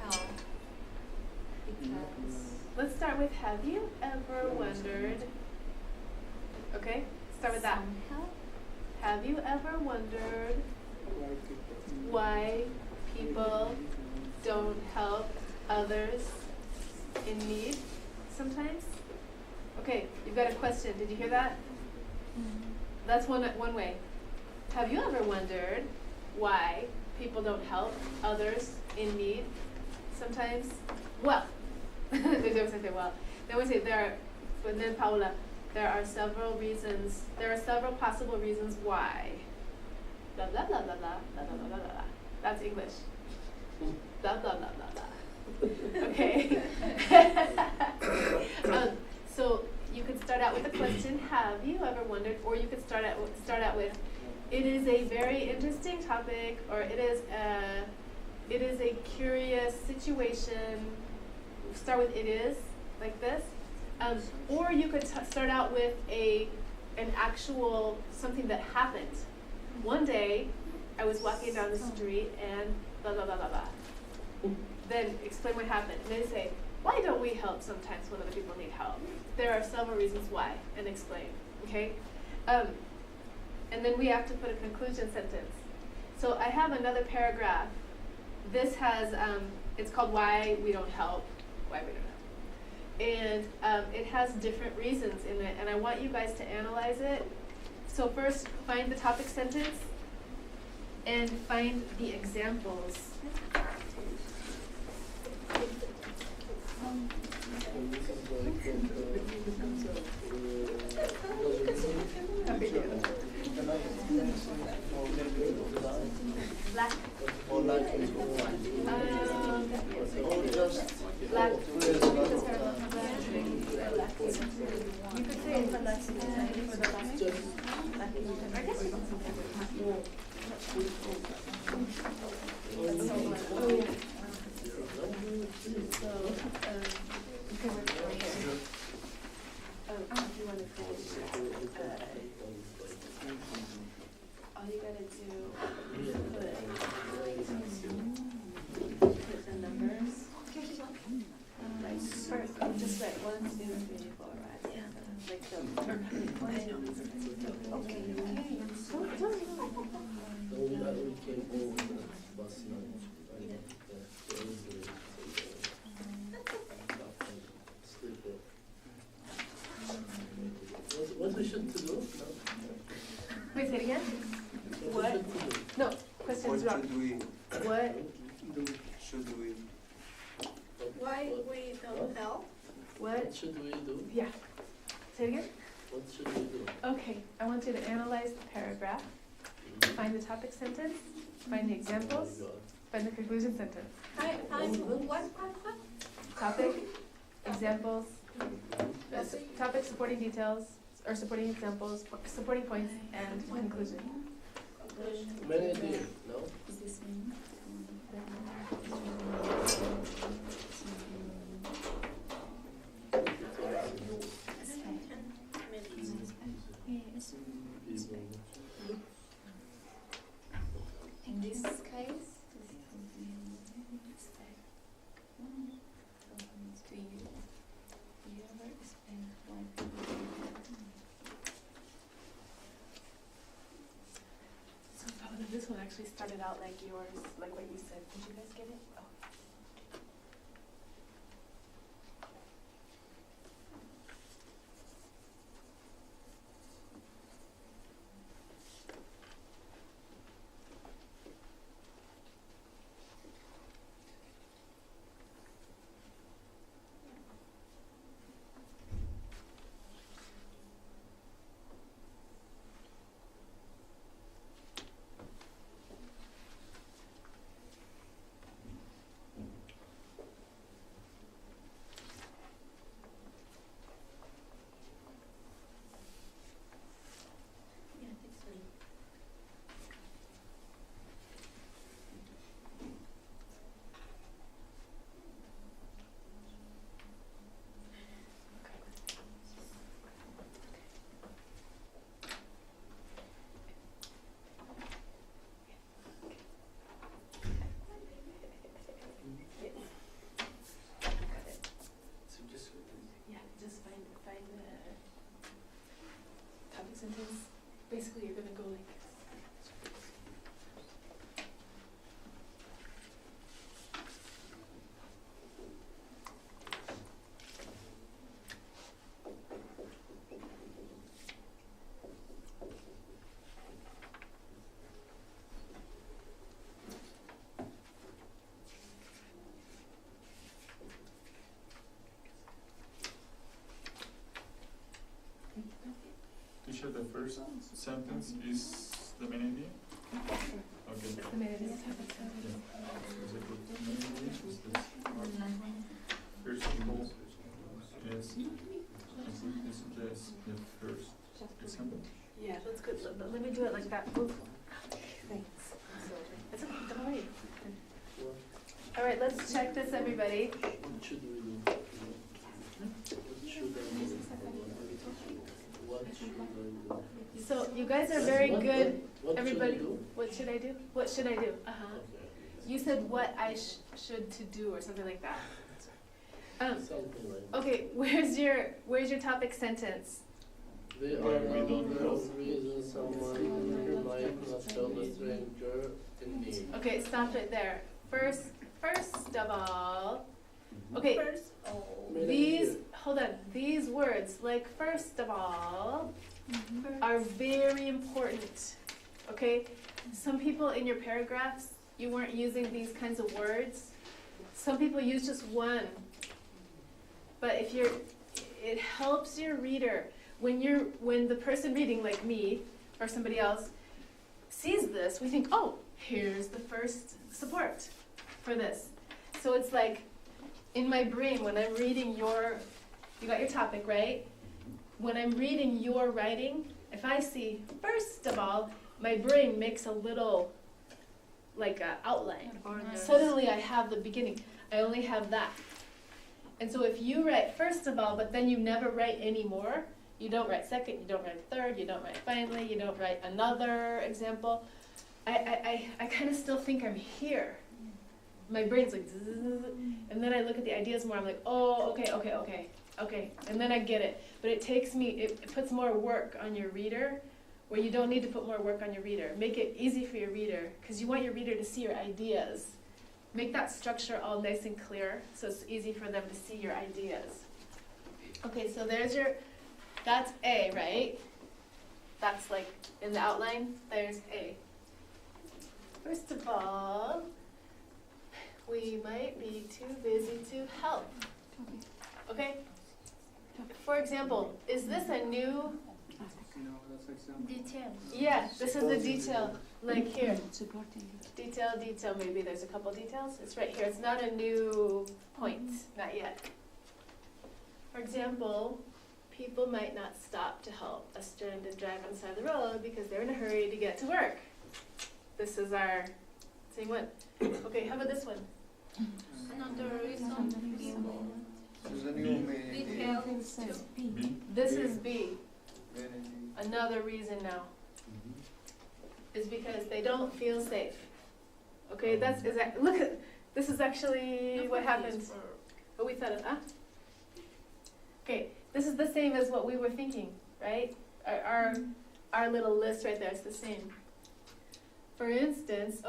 help because Let's start with, have you ever wondered, okay, start with that. some help. Have you ever wondered why people don't help others in need sometimes? Okay, you've got a question. Did you hear that? That's one way. Have you ever wondered why people don't help others in need sometimes? Well, they don't say well. Then we say but then Paula, there are several reasons, there are several possible reasons why. Blah, blah, blah, blah, blah, blah, blah, blah, blah, blah. That's English. Blah, blah, blah, blah, blah. Okay. So you could start out with a question, have you ever wondered, or you could start out with, it is a very interesting topic, or it is a curious situation. Start with it is, like this. Or you could start out with an actual, something that happened. One day, I was walking down the street and blah, blah, blah, blah, blah. Then explain what happened. And then say, why don't we help sometimes when other people need help? There are several reasons why, and explain, okay? And then we have to put a conclusion sentence. So I have another paragraph. This has, it's called Why We Don't Help. Why we don't help. And it has different reasons in it, and I want you guys to analyze it. So first, find the topic sentence, and find the examples. Black. Black. You could say it's a black for the black. I guess you all you gotta do is put the numbers. Like first, just write 1, 2, 3, 4, right? Yeah. Like the okay. We came over last night. What we should to do? Wait, say it again? What? No, question's wrong. What? Should we? Why we don't help? What? What should we do? Yeah. Say it again? What should we do? Okay, I want you to analyze the paragraph, find the topic sentence, find the examples, find the conclusion sentence. What? Topic, examples, topic, supporting details, or supporting examples, supporting points, and conclusion. Many do, no? In this case, do you ever explain why people do that? So Paula, this one actually started out like yours, like what you said. Did you guys get it? Oh. Sentence. Basically, you're gonna go like this. Teacher, the first sentence is the main idea? Okay. The main idea is topic Yeah. sentence. Is it good? Main idea is this part. First of all, yes. Is this the first example? Yeah, that's good. Let me do it like that. Oof. Thanks. It's okay. Don't worry. All right, let's check this, everybody. What should we do? What should I do? What should I do? So you guys are very What- good. What Everybody, should I do? what should I do? What should I do? Uh-huh. Okay. You said what I should to do or something like that. Something like that. Okay, where's your topic sentence? There are a number of reasons someone might not tell a stranger in need. Okay, stop it there. First of all, okay, hold on, these words, like first of all, are very important, okay? Some people in your paragraphs, you weren't using these kinds of words. Some people use just one. But it helps your reader, when the person reading, like me, or somebody else, sees this, we think, oh, here's the first support for this. So it's like, in my brain, when I'm reading you got your topic, right? When I'm reading your writing, if I see, first of all, my brain makes a little, like, outline. Suddenly I have the beginning. I only have that. And so if you write first of all, but then you never write any more, you don't write second, you don't write third, you don't write finally, you don't write another example, I kind of still think I'm here. My brain's like, zzz, and then I look at the ideas more, I'm like, oh, okay, and then I get it. But it puts more work on your reader, where you don't need to put more work on your reader. Make it easy for your reader, because you want your reader to see your ideas. Make that structure all nice and clear, so it's easy for them to see your ideas. Okay, so that's A, right? That's like, in the outline, there's A. First of all, we might be too busy to help. Okay? For example, is this a new No, that's example. Detail. Yeah, this is the detail, like here. Detail, maybe there's a couple details. It's right here. It's not a new point, not yet. For example, people might not stop to help a stranded driver on the side of the road because they're in a hurry to get to work. This is our same one. Okay, how about this one? Another reason people detail. This is B. Another reason now is because they don't feel safe. Okay, that's exact. Look at this is actually what happens. What we thought of, huh? Okay, this is the same as what we were thinking, right? Our little list right there is the same. For instance,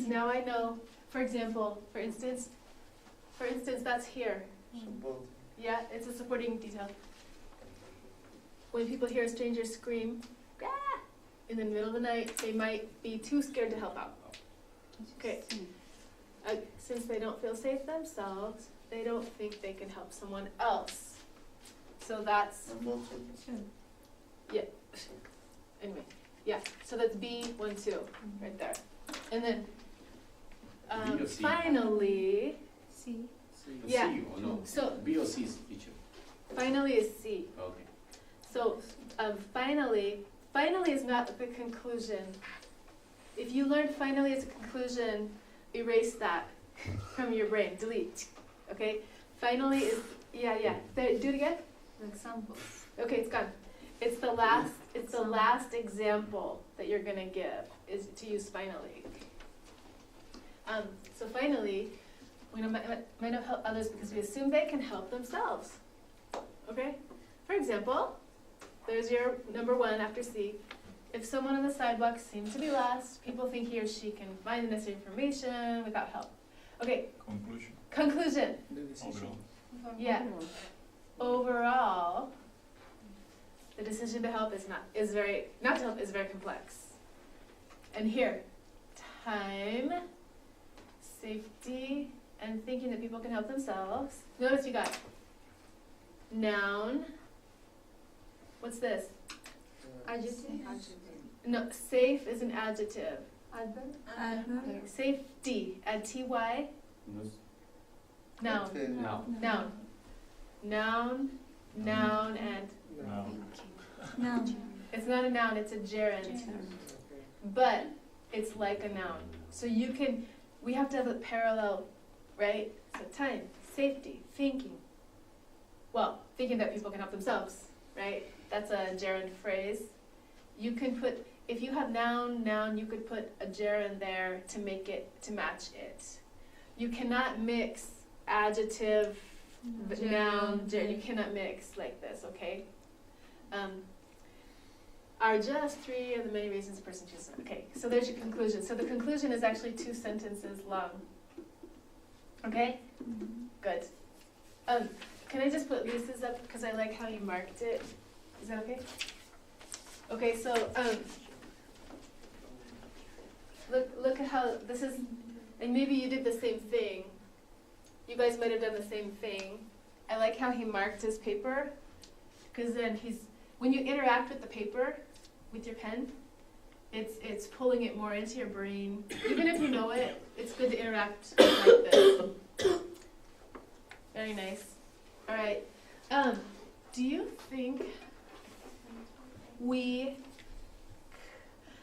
now I know. For instance, that's here. Yeah, it's a supporting detail. When people hear a stranger scream, "Ah!" in the middle of the night, they might be too scared to help out. Okay. Since they don't feel safe themselves, they don't think they can help someone else. So that's, yeah. Anyway, yeah. So that's B1, 2, right there. And then finally, C. yeah. C or no? So B or C is teacher. finally is C. Okay. So finally is not the conclusion. If you learn finally as a conclusion, erase that from your brain, delete. Okay? Finally is, yeah. There, do it again. Example. Okay, it's gone. It's the last example that you're gonna give is to use finally. So finally, we might not help others because we assume they can help themselves. Okay? For example, there's your number 1 after C. If someone on the sidewalk seems to be lost, people think he or she can find the necessary information without help. Okay. Conclusion. The decision. Yeah. Overall, the decision to help not to help is very complex. And here, time, safety, and thinking that people can help themselves. Notice you got noun. What's this? Adjective. No, safe is an adjective. Adverb. Safety, add ty. Noun. Now. Noun, and Noun. it's not a noun, it's a gerund. But it's like a noun. So we have to have a parallel, right? So time, safety, thinking. Well, thinking that people can help themselves, right? That's a gerund phrase. You can put, if you have noun, you could put a gerund there to match it. You cannot mix adjective, noun, gerund. You cannot mix like this, okay? Are just 3 of the many reasons a person chooses. Okay, so there's your conclusion. So the conclusion is actually 2 sentences long. Okay? Good. Can I just put Lisa's up because I like how you marked it? Is that okay? Okay, so look at how this is, and maybe you did the same thing. You guys might have done the same thing. I like how he marked his paper, because then when you interact with the paper, with your pen, it's pulling it more into your brain. Even if you know it, it's good to interact like this. Very nice. All right. Do you think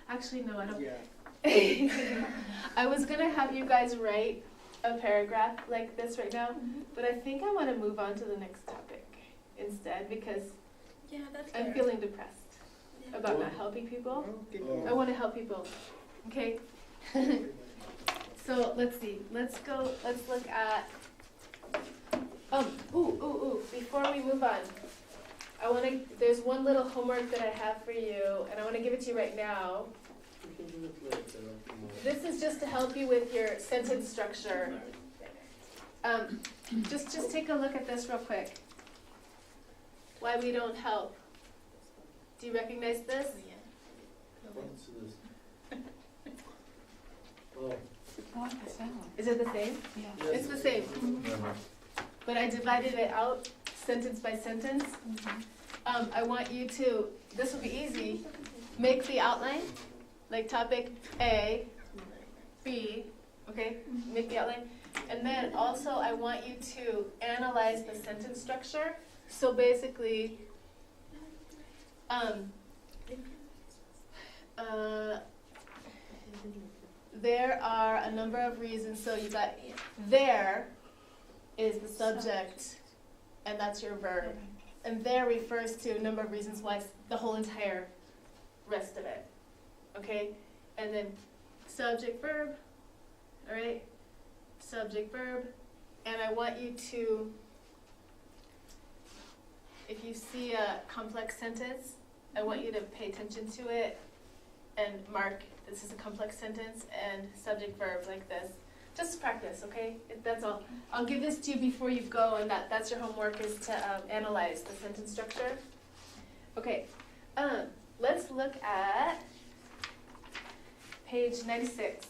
actually, no, I don't. Yeah. I was going to have you guys write a paragraph like this right now, but I think I want to move on to the next topic instead because I'm feeling depressed about not helping people. I want to help people. Okay? So let's see. Let's look at before we move on, there's one little homework that I have for you, and I want to give it to you right now. You can do it later. This is just to help you with your sentence structure. Just take a look at this real quick. Why we don't help. Do you recognize this? What's this? Oh. Is it the same? Yes. It's the same. But I divided it out sentence by sentence. I want you to, this will be easy, make the outline, like topic A, B, okay? Make the outline. And then also I want you to analyze the sentence structure. So basically, there are a number of reasons. So you got there is the subject, and that's your verb. And there refers to a number of reasons why the whole entire rest of it. Okay? And then subject, verb, all right? Subject, verb. And I want you to, if you see a complex sentence, I want you to pay attention to it and mark this is a complex sentence and subject, verb like this. Just practice, okay? That's all. I'll give this to you before you go, and that's your homework, is to analyze the sentence structure. Okay, let's look at page 96.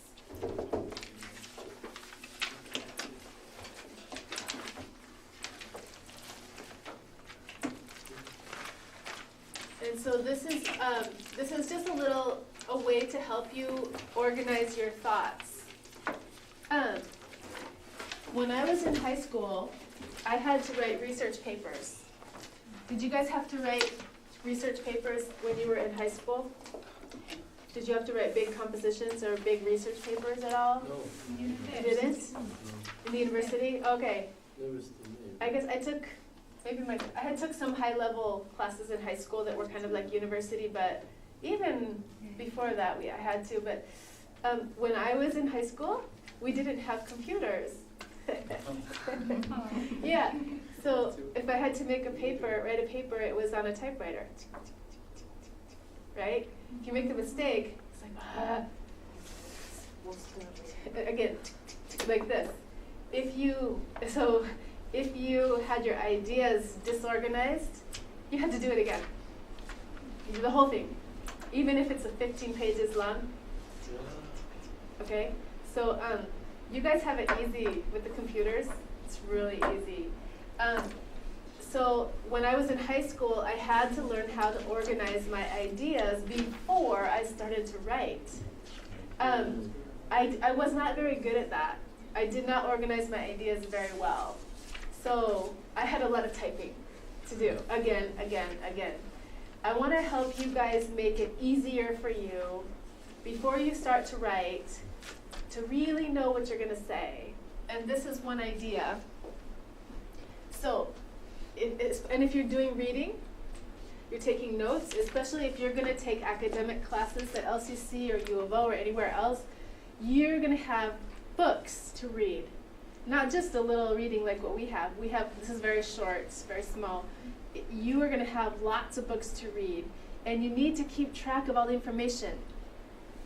And so this is just a way to help you organize your thoughts. When I was in high school, I had to write research papers. Did you guys have to write research papers when you were in high school? Did you have to write big compositions or big research papers at all? No. You didn't? In the university? Okay. University. I guess I took, I had took some high-level classes in high school that were kind of like university, but even before that I had to. But when I was in high school, we didn't have computers. Yeah, so if I had to make a paper, write a paper, it was on a typewriter. Right? If you make a mistake, it's like, again, like this. If you had your ideas disorganized, you had to do it again. You do the whole thing, even if it's 15 pages long. Okay? So you guys have it easy with the computers. It's really easy. So when I was in high school, I had to learn how to organize my ideas before I started to write. I was not very good at that. I did not organize my ideas very well. So I had a lot of typing to do, again. I want to help you guys make it easier for you before you start to write, to really know what you're going to say. And this is one idea. So, if you're doing reading, you're taking notes, especially if you're going to take academic classes at LCC or U of O or anywhere else, you're going to have books to read. Not just a little reading like what we have. This is very short, it's very small. You are going to have lots of books to read, and you need to keep track of all the information.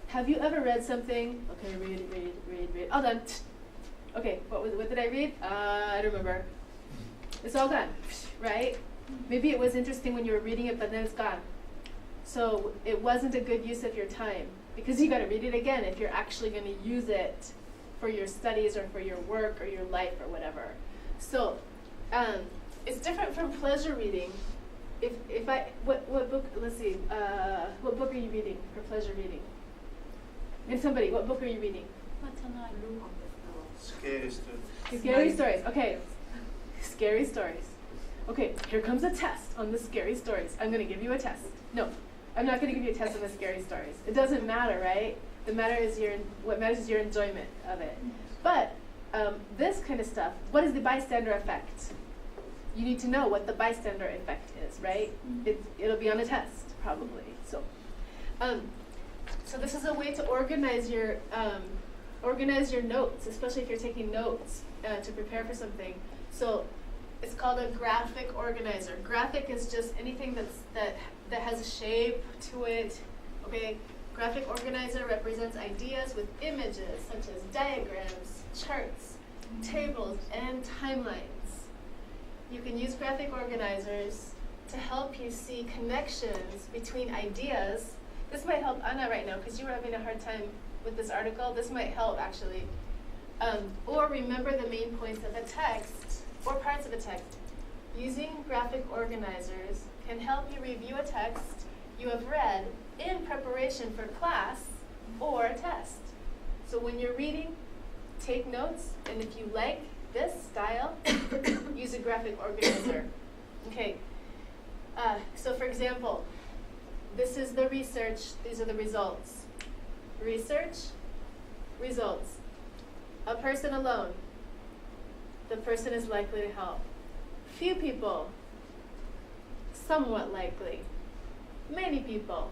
Have you ever read something? Okay, read. All done. Okay, what did I read? I don't remember. It's all done, right? Maybe it was interesting when you were reading it, but then it's gone. So it wasn't a good use of your time, because you got to read it again if you're actually going to use it for your studies or for your work or your life or whatever. So it's different from pleasure reading. What book? Let's see. What book are you reading for pleasure reading? And somebody, what book are you reading? Scary stories. Scary stories. Okay. Scary stories. Okay, here comes a test on the scary stories. I'm going to give you a test. No, I'm not going to give you a test on the scary stories. It doesn't matter, right? What matters is your enjoyment of it. But this kind of stuff, what is the bystander effect? You need to know what the bystander effect is, right? It'll be on a test, probably. So this is a way to organize your notes, especially if you're taking notes to prepare for something. So it's called a graphic organizer. Graphic is just anything that has a shape to it. Okay, graphic organizer represents ideas with images such as diagrams, charts, tables, and timelines. You can use graphic organizers to help you see connections between ideas. This might help Anna right now because you were having a hard time with this article. This might help actually. Or remember the main points of a text or parts of a text. Using graphic organizers can help you review a text you have read in preparation for class or a test. So when you're reading, take notes, and if you like this style, use a graphic organizer. Okay, so for example, this is the research, these are the results. Research, results. A person alone, the person is likely to help. Few people, somewhat likely. Many people,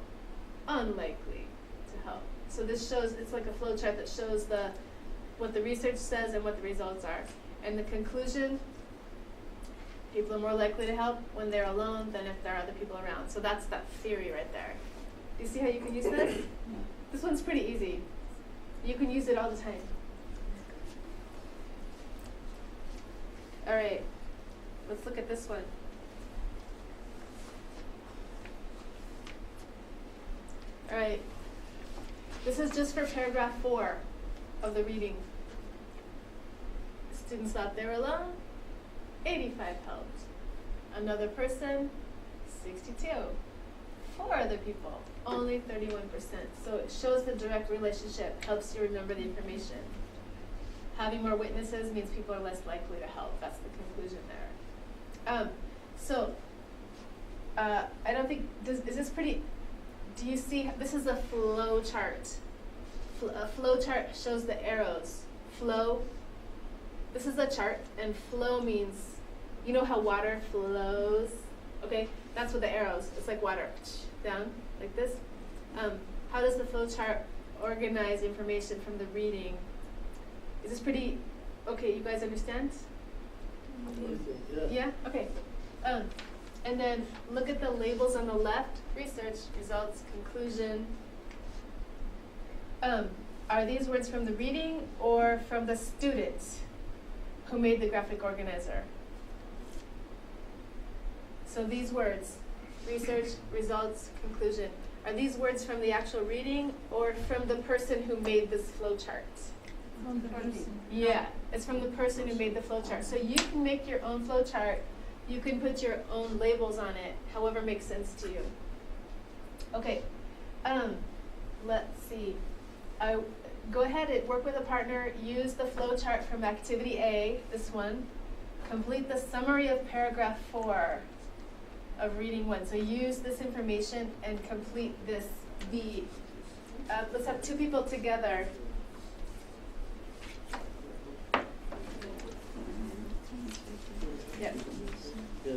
unlikely to help. So this shows, it's like a flow chart that shows what the research says and what the results are. And the conclusion, people are more likely to help when they're alone than if there are other people around. So that's that theory right there. Do you see how you can use this? This one's pretty easy. You can use it all the time. All right, let's look at this one. All right, this is just for paragraph 4 of the reading. Students thought they were alone, 85 helped. Another person, 62. 4 other people, only 31%. So it shows the direct relationship, helps you remember the information. Having more witnesses means people are less likely to help. That's the conclusion there. I don't think, is this pretty, do you see, this is a flow chart. A flow chart shows the arrows. Flow, this is a chart, and flow means, you know how water flows? Okay, that's what the arrows, it's like water, down, like this. How does the flow chart organize information from the reading? Is this pretty, okay, you guys understand? Yeah? Okay. And then look at the labels on the left, research, results, conclusion. Are these words from the reading or from the student who made the graphic organizer? So these words, research, results, conclusion, are these words from the actual reading or from the person who made this flow chart? From the person. Yeah, it's from the person who made the flow chart. So you can make your own flow chart. You can put your own labels on it, however makes sense to you. Okay, let's see. Go ahead and work with a partner. Use the flow chart from activity A, this one. Complete the summary of paragraph 4 of reading 1. So use this information and complete this B. Let's have 2 people together. Yeah. Do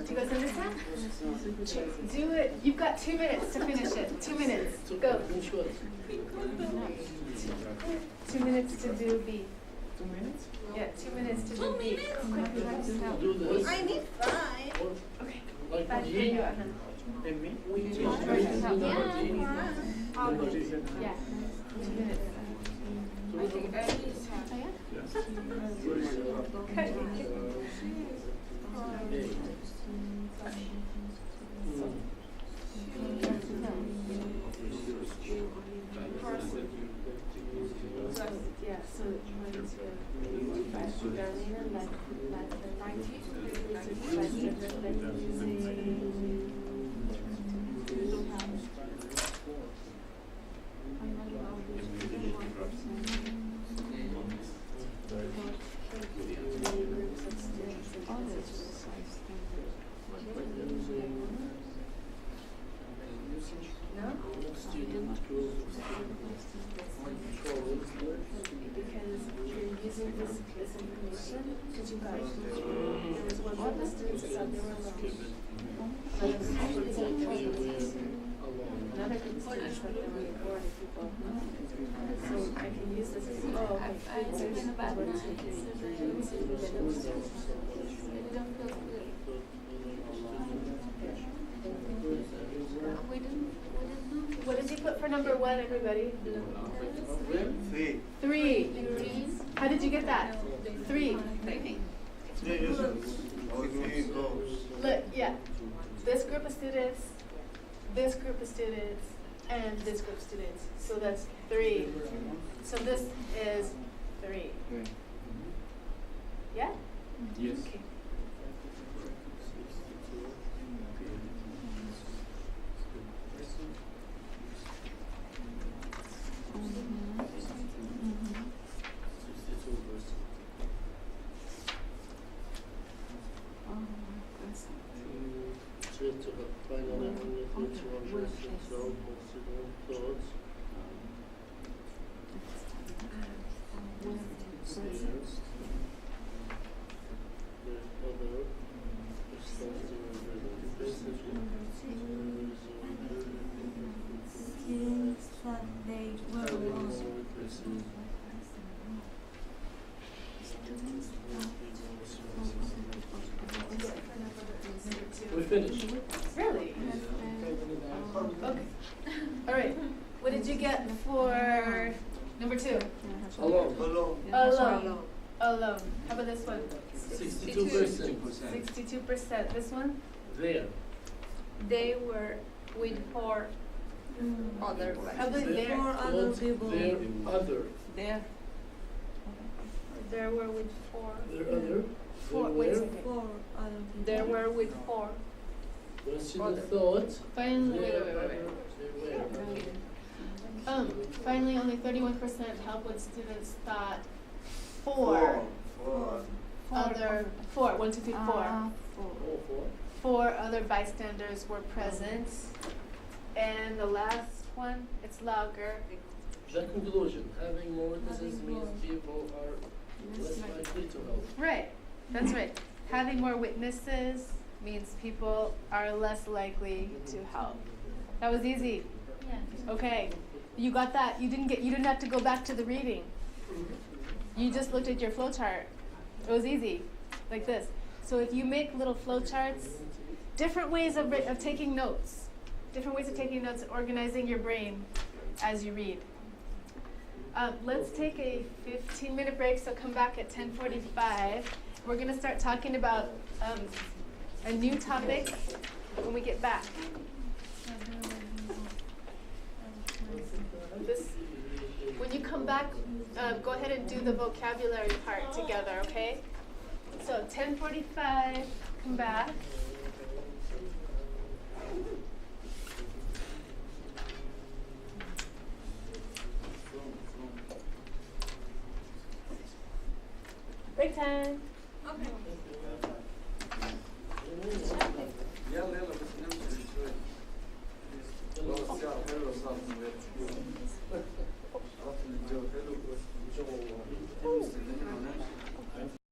you guys understand? Do it. You've got 2 minutes to finish it. 2 minutes. Go. 2 minutes to do B. 2 minutes? Yeah, 2 minutes to do B. I need 5. Okay. Like 5 for G, you, Anna. And me? Yeah. 2 minutes. Yeah, so you want to 5 to Berlin, like because you're using this information, because you guys, there was one of the students that said they were alone. Another group of students said there were 40 people. So I can use this as, oh, What did you put for number 1, everybody? 3. How did you get that? 3. Look, yeah. This group of students, this group of students, and this group of students. So that's 3. So this is 3. Yeah? Yes. Okay. To finally only 31 verses, so considering thoughts. There's other disgusting Students thought they were wrong. We finished. Really? Okay. All right. What did you get for number 2? Alone. Alone. Alone. How about this one? 62%. 62%. This one? There. They were with 4 other How about there? For other people. There, other. There. There were with 4. There, other. Four. Wait a second. For other people. There were with 4. Let's see the thought. Finally, There, wait. other. There, where? Finally, only 31% help when students thought 4 other 4. 1, 2, 3, 4. All four. 4 other bystanders were present. And the last one, it's longer. The conclusion, having more witnesses means people are less likely to help. Right. That's right. Having more witnesses means people are less likely to help. That was easy. Yeah. Okay. You got that. You didn't have to go back to the reading. You just looked at your flowchart. It was easy. Like this. So if you make little flowcharts, different ways of taking notes. Different ways of taking notes, organizing your brain as you read. Let's take a 15-minute break, so come back at 10:45. We're going to start talking about a new topic when we get back. When you come back, go ahead and do the vocabulary part together, okay? So 10:45, come back. Break time. Okay.